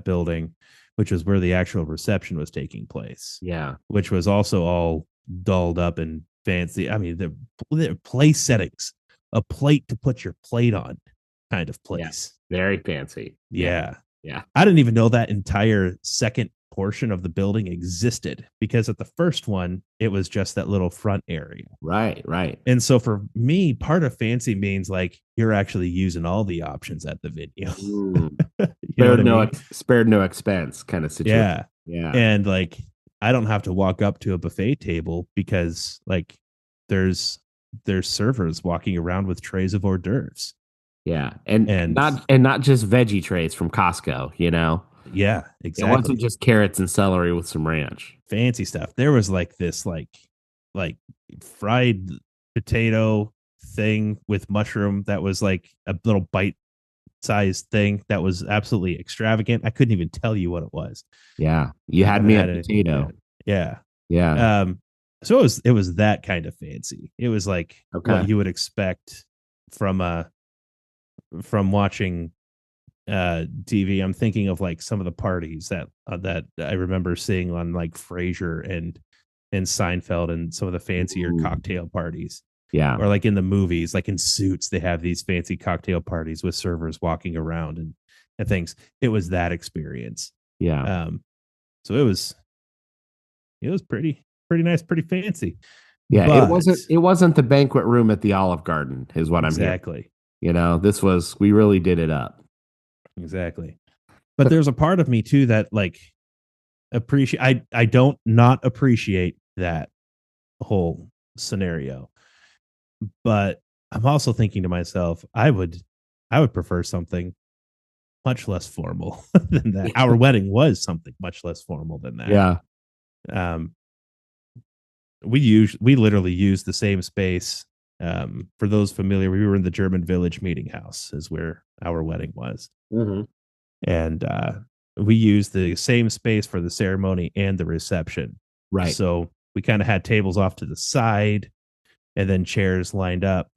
building, which was where the actual reception was taking place, Yeah. which was also all dolled up and fancy. I mean, the place settings, a plate to put your plate on kind of place. Very fancy. Yeah. Yeah. I didn't even know that entire second portion of the building existed, because at the first one, it was just that little front area. Right. And so for me, part of fancy means like you're actually using all the options at the venue. Spared no expense kind of situation. Yeah. Yeah. And like, I don't have to walk up to a buffet table because like there's servers walking around with trays of hors d'oeuvres. Yeah. And not just veggie trays from Costco, Yeah, It exactly. wasn't just carrots and celery with some ranch. Fancy stuff. There was like this like fried potato thing with mushroom that was like a little bite sized thing that was absolutely extravagant. I couldn't even tell you what it was. Yeah. You had me at potato. Yeah. Yeah. So it was that kind of fancy. It was like what you would expect from watching TV. I'm thinking of like some of the parties that I remember seeing on like Frasier and Seinfeld, and some of the fancier cocktail parties. Yeah. Or like in the movies, like in Suits, they have these fancy cocktail parties with servers walking around and things. It was that experience. Yeah. So it was pretty nice, pretty fancy. Yeah. But It wasn't the banquet room at the Olive Garden is what I'm hearing. exactly. We really did it up. Exactly. But there's a part of me too that like I don't not appreciate that whole scenario. But I'm also thinking to myself, I would prefer something much less formal than that. Our wedding was something much less formal than that. Yeah. We literally used the same space. For those familiar, we were in the German Village Meeting House, is where our wedding was. Mm-hmm. And we used the same space for the ceremony and the reception. Right. So we kind of had tables off to the side. and then chairs lined up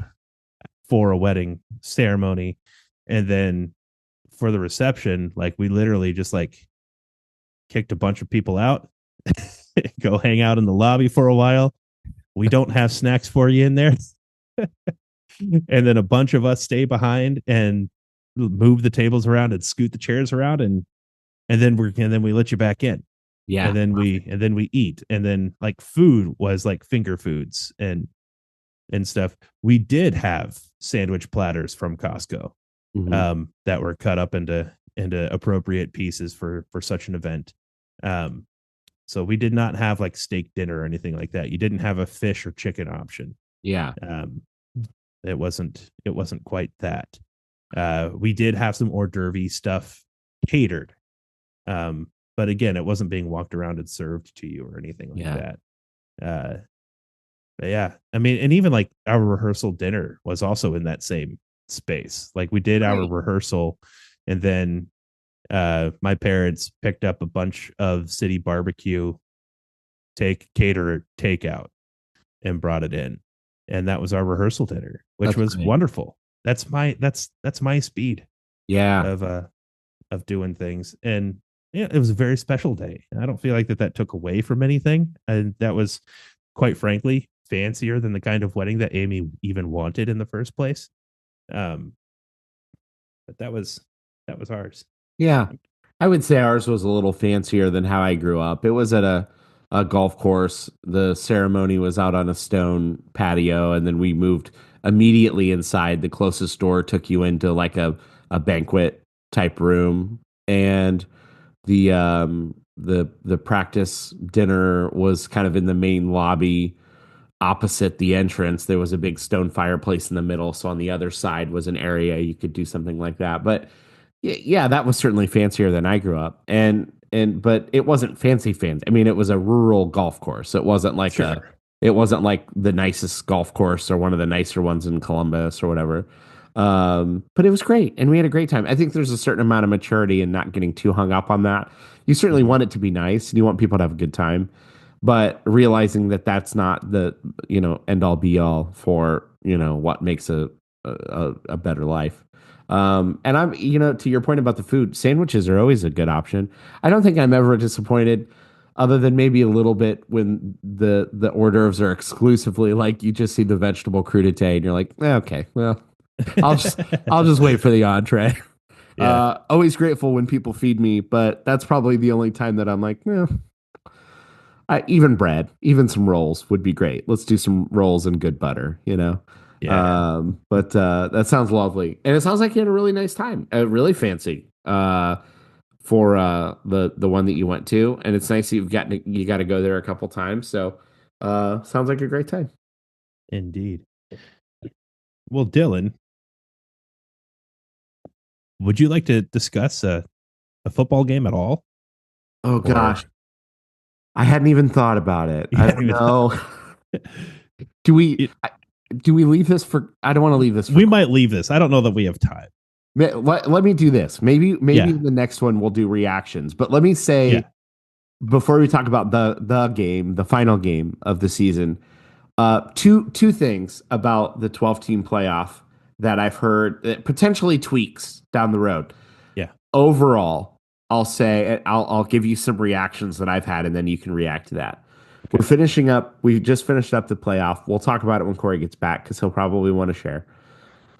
for a wedding ceremony. And then for the reception, like we literally just like kicked a bunch of people out, go hang out in the lobby for a while. We don't have snacks for you in there. And then a bunch of us stay behind and move the tables around and scoot the chairs around, and then we let you back in. Yeah. And then we eat. And then like food was like finger foods and stuff. We did have sandwich platters from Costco that were cut up into appropriate pieces for such an event. So we did not have like steak dinner or anything like that. You didn't have a fish or chicken option. Yeah. It wasn't quite that. We did have some hors d'oeuvre stuff catered. But again, it wasn't being walked around and served to you or anything like that. But yeah, I mean, and even like our rehearsal dinner was also in that same space. Like we did our rehearsal, and then my parents picked up a bunch of City Barbecue takeout and brought it in, and that was our rehearsal dinner, which was wonderful. That's my speed. Yeah. Of doing things. And yeah, it was a very special day. I don't feel like that took away from anything, and that was quite frankly fancier than the kind of wedding that Amy even wanted in the first place. But that was ours. Yeah. I would say ours was a little fancier than how I grew up. It was at a golf course. The ceremony was out on a stone patio, and then we moved immediately inside. The closest door took you into like a banquet type room, and the practice dinner was kind of in the main lobby opposite the entrance. There was a big stone fireplace in the middle, so on the other side was an area you could do something like that. But yeah, that was certainly fancier than I grew up, and but it wasn't fancy. I mean, it was a rural golf course. It wasn't like it wasn't like the nicest golf course or one of the nicer ones in Columbus or whatever. But it was great, and we had a great time. I think there's a certain amount of maturity in not getting too hung up on that. You certainly want it to be nice, and you want people to have a good time, but realizing that that's not the end all be all for what makes a better life. And I'm to your point about the food, sandwiches are always a good option. I don't think I'm ever disappointed, other than maybe a little bit when the hors d'oeuvres are exclusively like you just see the vegetable crudité and you're like, okay, well, I'll just wait for the entree. Yeah. Always grateful when people feed me, but that's probably the only time that I'm like, even bread, even some rolls would be great. Let's do some rolls and good butter, Yeah. But that sounds lovely, and it sounds like you had a really nice time, really fancy for the one that you went to, and it's nice that you got to go there a couple times. So sounds like a great time. Indeed. Well, Dillon, would you like to discuss a football game at all? Oh gosh, I hadn't even thought about it. I don't know. Do we leave this for? I don't want to leave this. We might leave this. I don't know that we have time. Let me do this. Maybe the next one we'll do reactions. But let me say before we talk about the game, the final game of the season, two things about the 12-team playoff that I've heard that potentially tweaks down the road. Yeah. Overall, I'll say I'll give you some reactions that I've had, and then you can react to that. Okay. We're finishing up. We just finished up the playoff. We'll talk about it when Corey gets back because he'll probably want to share.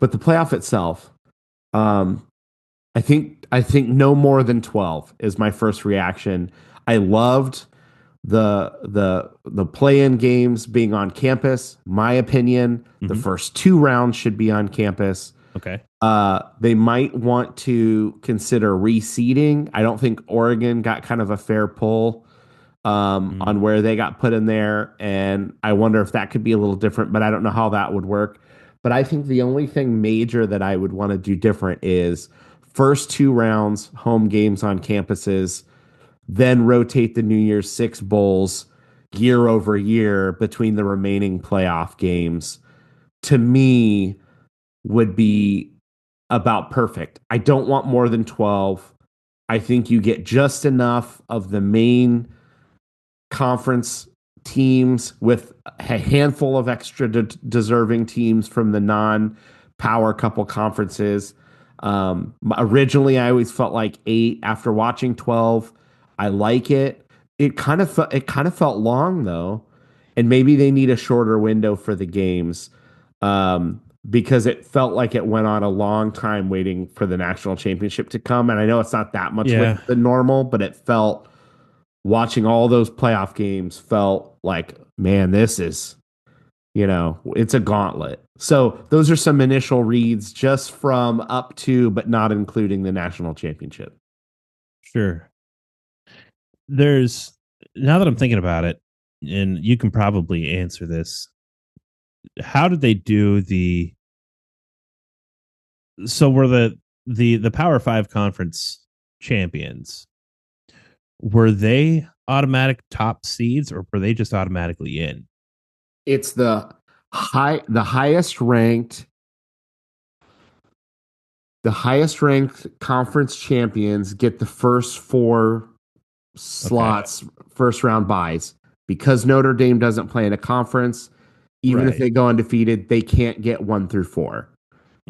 But the playoff itself, I think no more than 12 is my first reaction. I loved the play-in games being on campus. My opinion, the first 2 rounds should be on campus. Okay. They might want to consider reseeding. I don't think Oregon got kind of a fair pull on where they got put in there, and I wonder if that could be a little different, but I don't know how that would work. But I think the only thing major that I would want to do different is first 2 rounds, home games on campuses, then rotate the New Year's 6 bowls year over year between the remaining playoff games. To me, would be about perfect. I don't want more than 12. I think you get just enough of the main conference teams with a handful of extra deserving teams from the non-power couple conferences. Originally, I always felt like 8. After watching 12, I like it. It kind of felt long though, and maybe they need a shorter window for the games, because it felt like it went on a long time waiting for the national championship to come. And I know it's not that much Yeah. later than normal, but it felt, watching all those playoff games, felt like, man, this is, it's a gauntlet. So those are some initial reads just from up to, but not including the national championship. Sure. Now that I'm thinking about it, and you can probably answer this, how did they do were the Power 5 conference champions, were they automatic top seeds or were they just automatically in? It's the highest ranked conference champions get the first 4 slots, first round buys, because Notre Dame doesn't play in a conference. Even if Right. they go undefeated, they can't get 1 through 4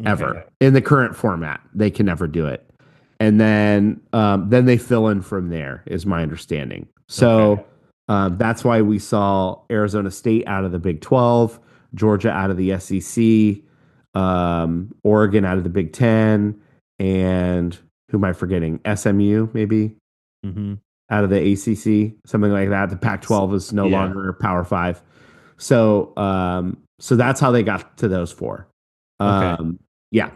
ever. Okay. In the current format. They can never do it. And then they fill in from there, is my understanding. So that's why we saw Arizona State out of the Big 12, Georgia out of the SEC, Oregon out of the Big 10, and who am I forgetting? SMU, maybe, Mm-hmm. out of the ACC, something like that. The Pac-12 is no Yeah. longer Power 5. So that's how they got to those 4. Okay. Yeah.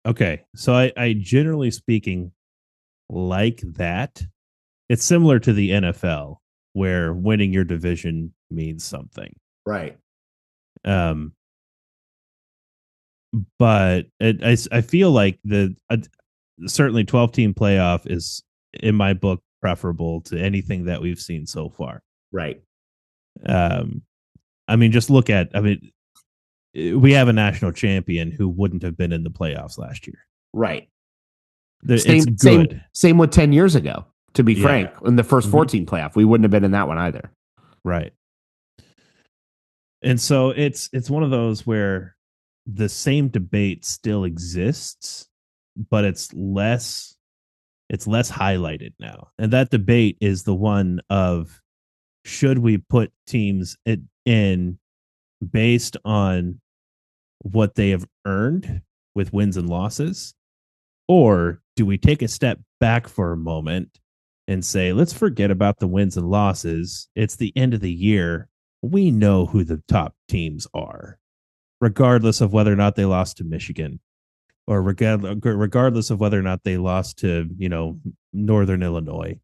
Okay. So I generally speaking like that. It's similar to the NFL where winning your division means something. Right. But I feel like certainly 12-team playoff is, in my book, preferable to anything that we've seen so far. Right. I mean, just look at, we have a national champion who wouldn't have been in the playoffs last year. Right. It's good. Same with 10 years ago, to be Yeah. frank. In the first Mhm. 14 playoff, we wouldn't have been in that one either. Right. And so it's one of those where the same debate still exists, but it's less highlighted now. And that debate is the one of, should we put teams in based on what they have earned with wins and losses, or do we take a step back for a moment and say, let's forget about the wins and losses. It's the end of the year. We know who the top teams are, regardless of whether or not they lost to Michigan, or regardless of whether or not they lost to, Northern Illinois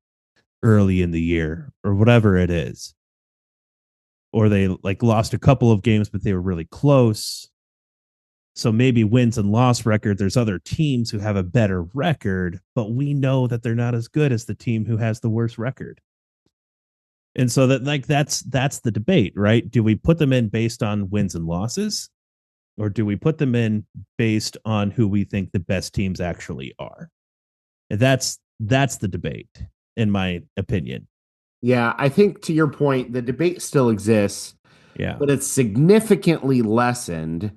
early in the year, or whatever it is. Or they lost a couple of games, but they were really close. So maybe wins and loss record, there's other teams who have a better record, but we know that they're not as good as the team who has the worst record. And so that's the debate, right? Do we put them in based on wins and losses, or do we put them in based on who we think the best teams actually are? And that's the debate, in my opinion. Yeah, I think, to your point, the debate still exists, Yeah. but it's significantly lessened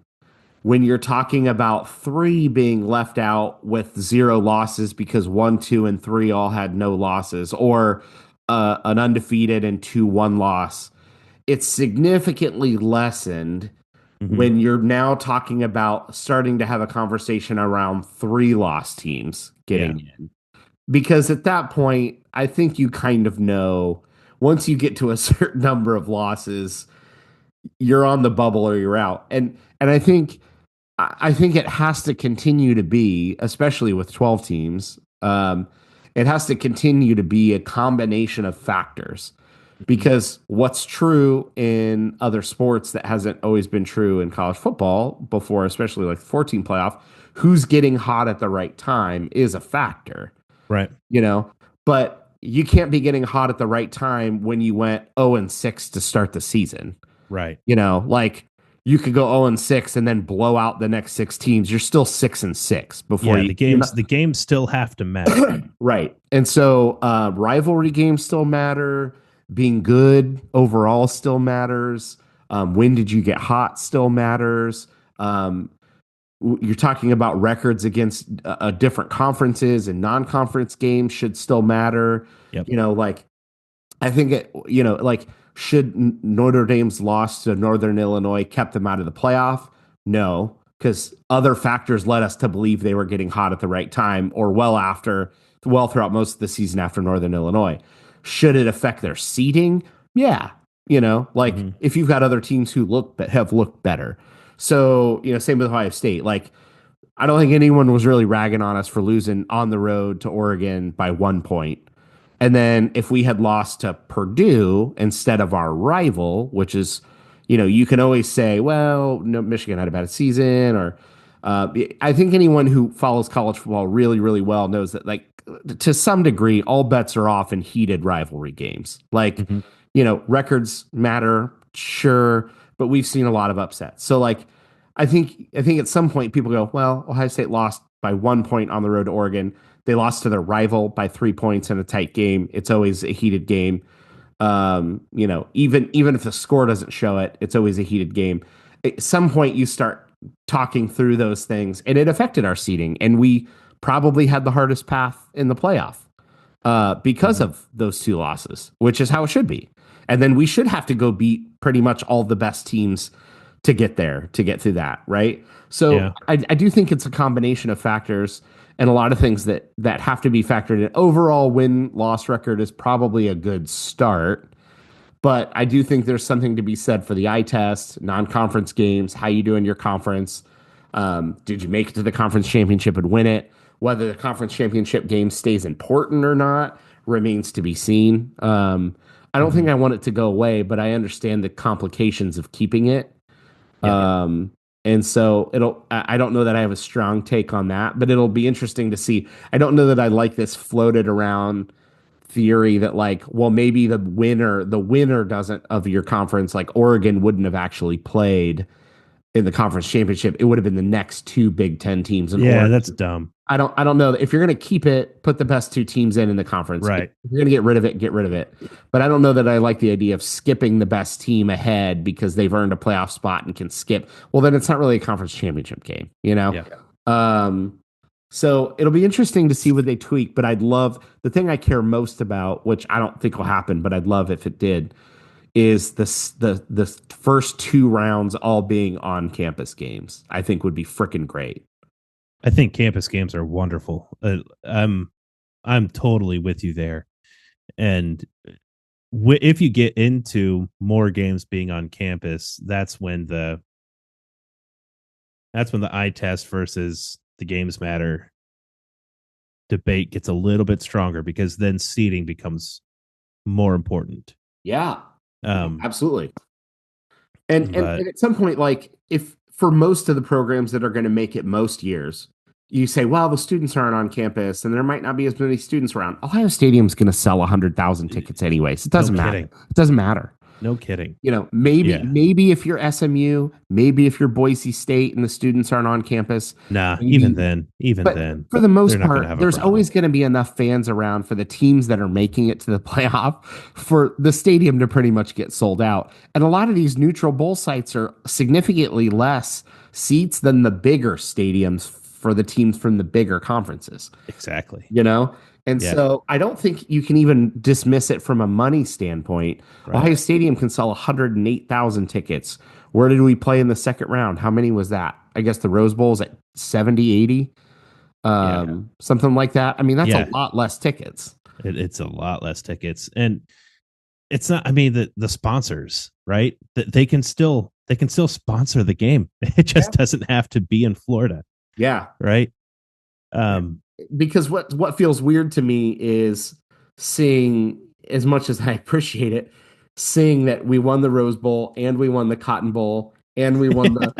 when you're talking about 3 being left out with 0 losses because 1, 2, and 3 all had no losses, or an undefeated and 2 1-loss. It's significantly lessened when you're now talking about starting to have a conversation around 3 loss teams getting in. Because at that point, I think you kind of know, once you get to a certain number of losses, you're on the bubble or you're out. And I think it has to continue to be, especially with 12 teams, it has to continue to be a combination of factors. Because what's true in other sports that hasn't always been true in college football before, especially like the 14 playoff, who's getting hot at the right time is a factor. Right. But you can't be getting hot at the right time when you went 0-6 to start the season. Right. You could go 0-6 and then blow out the next 6 teams. You're still 6-6 before the games still have to matter. Right. And so rivalry games still matter. being good overall still matters. When did you get hot still matters. You're talking about records against different conferences, and non-conference games should still matter. Yep. Like I think like should Notre Dame's loss to Northern Illinois kept them out of the playoff? No, because other factors led us to believe they were getting hot at the right time or well throughout most of the season after Northern Illinois. Should it affect their seeding? Yeah. Like if you've got other teams who have looked better. So, same with Ohio State. Like, I don't think anyone was really ragging on us for losing on the road to Oregon by 1 point. And then if we had lost to Purdue instead of our rival, which is, you can always say, well, no, Michigan had a bad season, or I think anyone who follows college football really, really well knows that, like, to some degree, all bets are off in heated rivalry games. Like, records matter, sure, but we've seen a lot of upsets. So, like, I think at some point people go, well, Ohio State lost by 1 point on the road to Oregon. They lost to their rival by 3 points in a tight game. It's always a heated game. Even if the score doesn't show it, it's always a heated game. At some point you start talking through those things, and it affected our seeding, and we probably had the hardest path in the playoff because of those two losses, which is how it should be. And then we should have to go beat pretty much all the best teams to get through that, right? So yeah. I do think it's a combination of factors and a lot of things that have to be factored in. Overall win-loss record is probably a good start, but I do think there's something to be said for the eye test, non-conference games, how you do in your conference. Did you make it to the conference championship and win it? Whether the conference championship game stays important or not remains to be seen. I don't think I want it to go away, but I understand the complications of keeping it. And so I don't know that I have a strong take on that, but it'll be interesting to see. I don't know that I like this floated around theory that, like, well, maybe the winner doesn't of your conference, like Oregon wouldn't have actually played in the conference championship. It would have been the next two Big Ten teams. Oregon. That's dumb. I don't know if you're going to keep it, put the best two teams in the conference. Right. If you're going to get rid of it. But I don't know that I like the idea of skipping the best team ahead because they've earned a playoff spot and can skip. Well, then it's not really a conference championship game, Yeah. So it'll be interesting to see what they tweak, but the thing I care most about, which I don't think will happen, but I'd love if it did, is the first two rounds all being on campus games. I think would be freaking great. I think campus games are wonderful. I'm totally with you there. And if you get into more games being on campus, that's when the eye test versus the games matter debate gets a little bit stronger, because then seeding becomes more important. Yeah, absolutely. And at some point, like, if for most of the programs that are going to make it most years, you say, well, the students aren't on campus and there might not be as many students around. Ohio Stadium's going to sell 100,000 tickets anyways. It doesn't matter. It doesn't matter. No kidding. Maybe if you're SMU, maybe if you're Boise State and the students aren't on campus. Nah, even then. For the most part, there's always going to be enough fans around for the teams that are making it to the playoff for the stadium to pretty much get sold out. And a lot of these neutral bowl sites are significantly less seats than the bigger stadiums for the teams from the bigger conferences. Exactly. And so I don't think you can even dismiss it from a money standpoint. Right. Ohio Stadium can sell 108,000 tickets. Where did we play in the second round? How many was that? I guess the Rose Bowl is at 70, 80, something like that. I mean, that's a lot less tickets. It's a lot less tickets. And it's not, I mean, the sponsors, right? They can still sponsor the game. It just doesn't have to be in Florida. Yeah. Right. Because what feels weird to me is seeing, as much as I appreciate it, seeing that we won the Rose Bowl and we won the Cotton Bowl and we won the,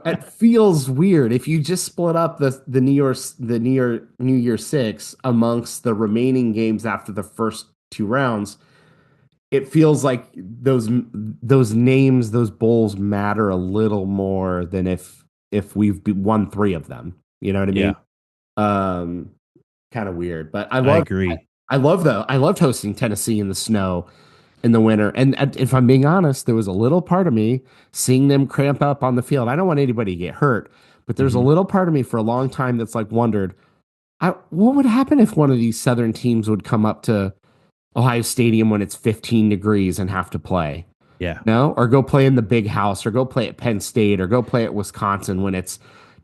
it feels weird. If you just split up the New Year Six amongst the remaining games after the first two rounds, it feels like those names, those bowls matter a little more than if we've won three of them. You know what I mean? Yeah. Kind of weird, but I agree. I loved hosting Tennessee in the snow in the winter. And if I'm being honest, there was a little part of me seeing them cramp up on the field. I don't want anybody to get hurt, but there's a little part of me for a long time that's like wondered, what would happen if one of these Southern teams would come up to Ohio Stadium when it's 15 degrees and have to play? Yeah. No, or go play in the big house, or go play at Penn State, or go play at Wisconsin when it's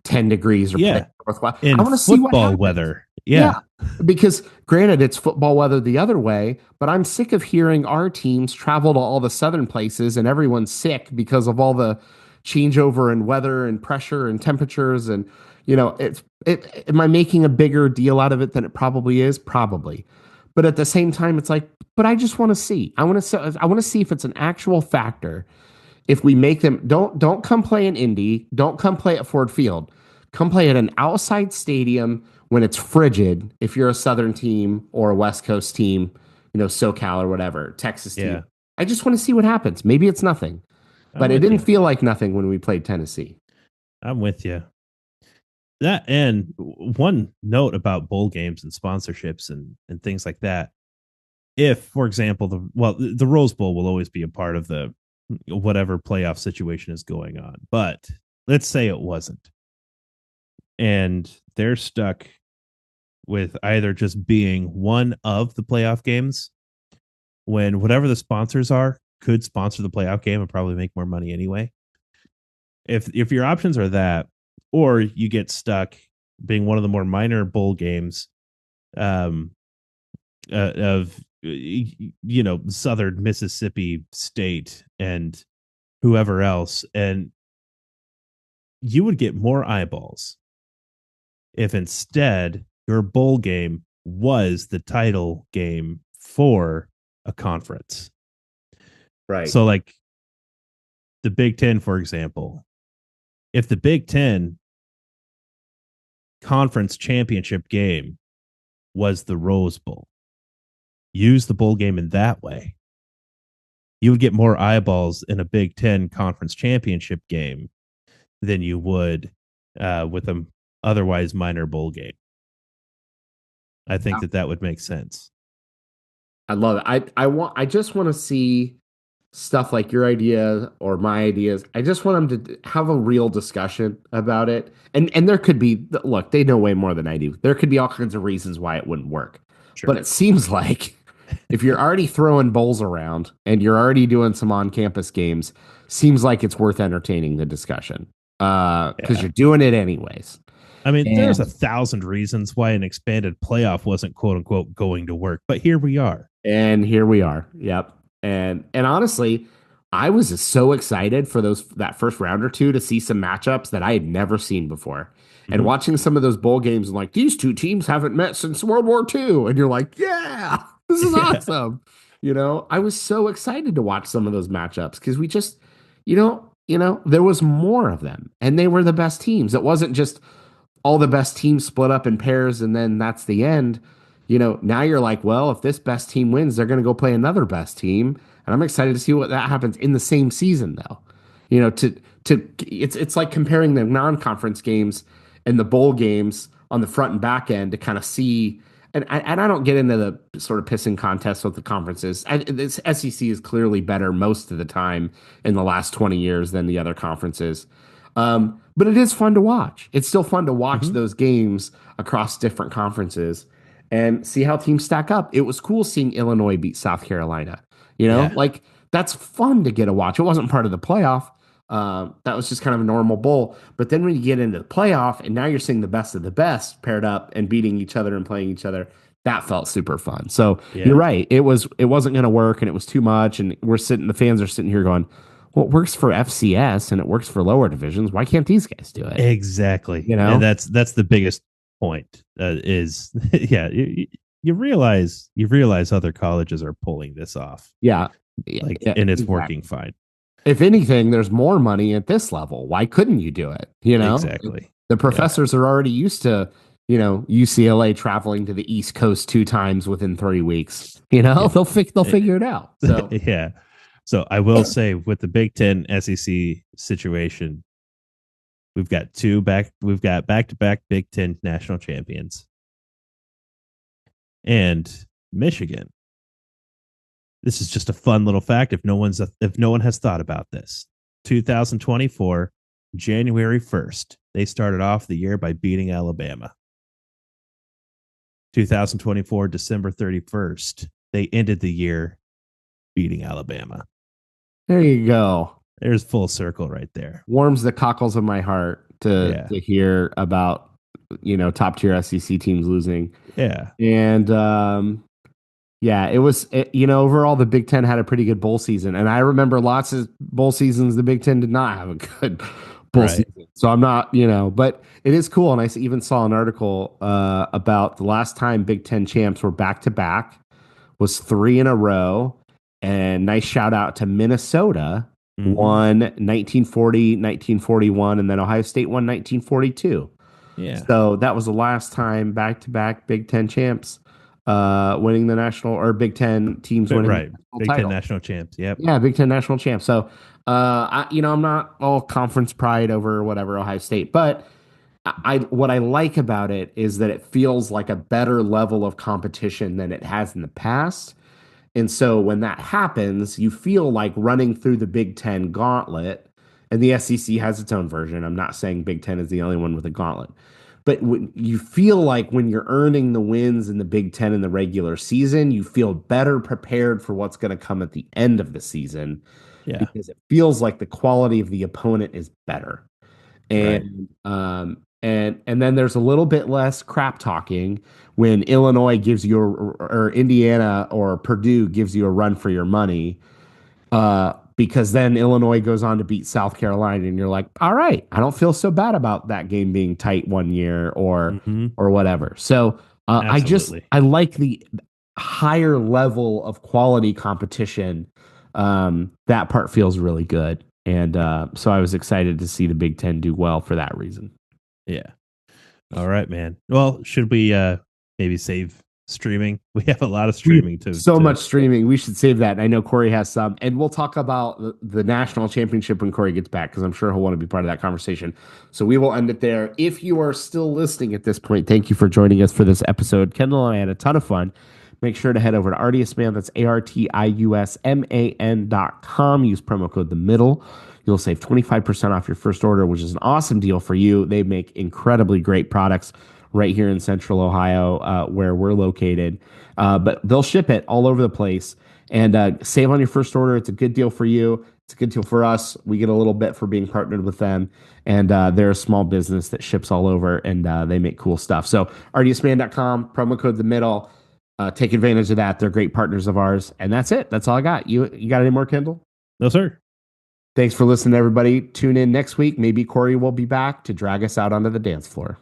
10 degrees, or play at Northwest. In I want to see what football happens. weather. Yeah. Because granted, it's football weather the other way, but I'm sick of hearing our teams travel to all the southern places and everyone's sick because of all the changeover in weather and pressure and temperatures. And, am I making a bigger deal out of it than it probably is? Probably. But at the same time, it's like, but I just want to see. I want to see if it's an actual factor. If we make them, don't come play in Indy, don't come play at Ford Field. Come play at an outside stadium when it's frigid. If you're a Southern team or a West Coast team, SoCal or whatever, Texas team. I just want to see what happens. Maybe it's nothing, but it didn't feel like nothing when we played Tennessee. I'm with you. That, and one note about bowl games and sponsorships and things like that. If, for example, the Rose Bowl will always be a part of the whatever playoff situation is going on, but let's say it wasn't, and they're stuck with either just being one of the playoff games when whatever the sponsors are could sponsor the playoff game and probably make more money anyway. If your options are that, or you get stuck being one of the more minor bowl games of Southern Mississippi State and whoever else, and you would get more eyeballs if instead your bowl game was the title game for a conference. Right. So like the Big Ten, for example, if the Big Ten conference championship game was the Rose Bowl, use the bowl game in that way, you would get more eyeballs in a Big Ten conference championship game than you would with an otherwise minor bowl game. I think that would make sense. I love it. I just want to see stuff like your idea or my ideas. I just want them to have a real discussion about it. And there could be, look, they know way more than I do. There could be all kinds of reasons why it wouldn't work. Sure. But it seems like if you're already throwing bowls around and you're already doing some on-campus games, seems like it's worth entertaining the discussion because you're doing it anyways. I mean, there's 1,000 reasons why an expanded playoff wasn't quote unquote going to work, but here we are. And here we are. Yep. And honestly, I was so excited for that first round or two to see some matchups that I had never seen before. And watching some of those bowl games and like, these two teams haven't met since World War II. And you're like, yeah, this is awesome. I was so excited to watch some of those matchups because we just, there was more of them and they were the best teams. It wasn't just all the best teams split up in pairs and then that's the end. Now you're like, well, if this best team wins, they're going to go play another best team. And I'm excited to see what that happens in the same season though. It's like comparing the non-conference games and the bowl games on the front and back end to kind of see. And I don't get into the sort of pissing contests with the conferences. This SEC is clearly better most of the time in the last 20 years than the other conferences. But it is fun to watch. It's still fun to watch those games across different conferences and see how teams stack up. It was cool seeing Illinois beat South Carolina. Like that's fun to get a watch. It wasn't part of the playoff. That was just kind of a normal bowl. But then when you get into the playoff and now you're seeing the best of the best paired up and beating each other and playing each other, that felt super fun. So you're right. It wasn't going to work and it was too much. And the fans are sitting here going, well, it works for FCS and it works for lower divisions. Why can't these guys do it? Exactly. And that's the biggest point is, you realize other colleges are pulling this off. Yeah. And it's working fine. If anything, there's more money at this level. Why couldn't you do it? Exactly. The professors are already used to, UCLA traveling to the East Coast 2 times within 3 weeks. They'll figure it out. So yeah. So I will say with the Big Ten SEC situation, we've got back-to-back Big Ten national champions. And Michigan. this is just a fun little fact if no one has thought about this. 2024, January 1st, they started off the year by beating Alabama. 2024, December 31st, they ended the year beating Alabama. There you go. There's full circle right there. Warms the cockles of my heart to hear about, top tier SEC teams losing. Yeah. And overall the Big Ten had a pretty good bowl season. And I remember lots of bowl seasons the Big Ten did not have a good bowl season. So I'm not, but it is cool. And I even saw an article about the last time Big Ten champs were back to back was 3 in a row. And nice shout out to Minnesota, won 1940, 1941, and then Ohio State won 1942. Yeah. So that was the last time back-to-back Big Ten champs winning the national, or Big Ten teams winning the Big title. Ten national champs. Yep. Yeah, Big Ten national champs. So, I'm not all conference pride over whatever Ohio State, but what I like about it is that it feels like a better level of competition than it has in the past. And so when that happens, you feel like running through the Big Ten gauntlet, and the SEC has its own version. I'm not saying Big Ten is the only one with a gauntlet, but you feel like when you're earning the wins in the Big Ten in the regular season, you feel better prepared for what's going to come at the end of the season. Yeah. Because it feels like the quality of the opponent is better. And and then there's a little bit less crap talking when Illinois gives you or Indiana or Purdue gives you a run for your money, because then Illinois goes on to beat South Carolina, and you're like, all right, I don't feel so bad about that game being tight one year or whatever. So I like the higher level of quality competition. That part feels really good, and so I was excited to see the Big Ten do well for that reason. Yeah. All right, man. Well, should we maybe save streaming? We have a lot of streaming much streaming. We should save that. I know Corey has some, and we'll talk about the national championship when Corey gets back, because I'm sure he'll want to be part of that conversation. So we will end it there. If you are still listening at this point, thank you for joining us for this episode. Kendall and I had a ton of fun. Make sure to head over to Artiusman. That's ARTIUSMAN.com. Use promo code The Middle. You'll save 25% off your first order, which is an awesome deal for you. They make incredibly great products right here in Central Ohio, where we're located. But they'll ship it all over the place, and save on your first order. It's a good deal for you. It's a good deal for us. We get a little bit for being partnered with them, and they're a small business that ships all over, and they make cool stuff. So artiusman.com, promo code The Middle. Take advantage of that. They're great partners of ours, and that's it. That's all I got. You got any more, Kendall? No, sir. Thanks for listening, everybody. Tune in next week. Maybe Corey will be back to drag us out onto the dance floor.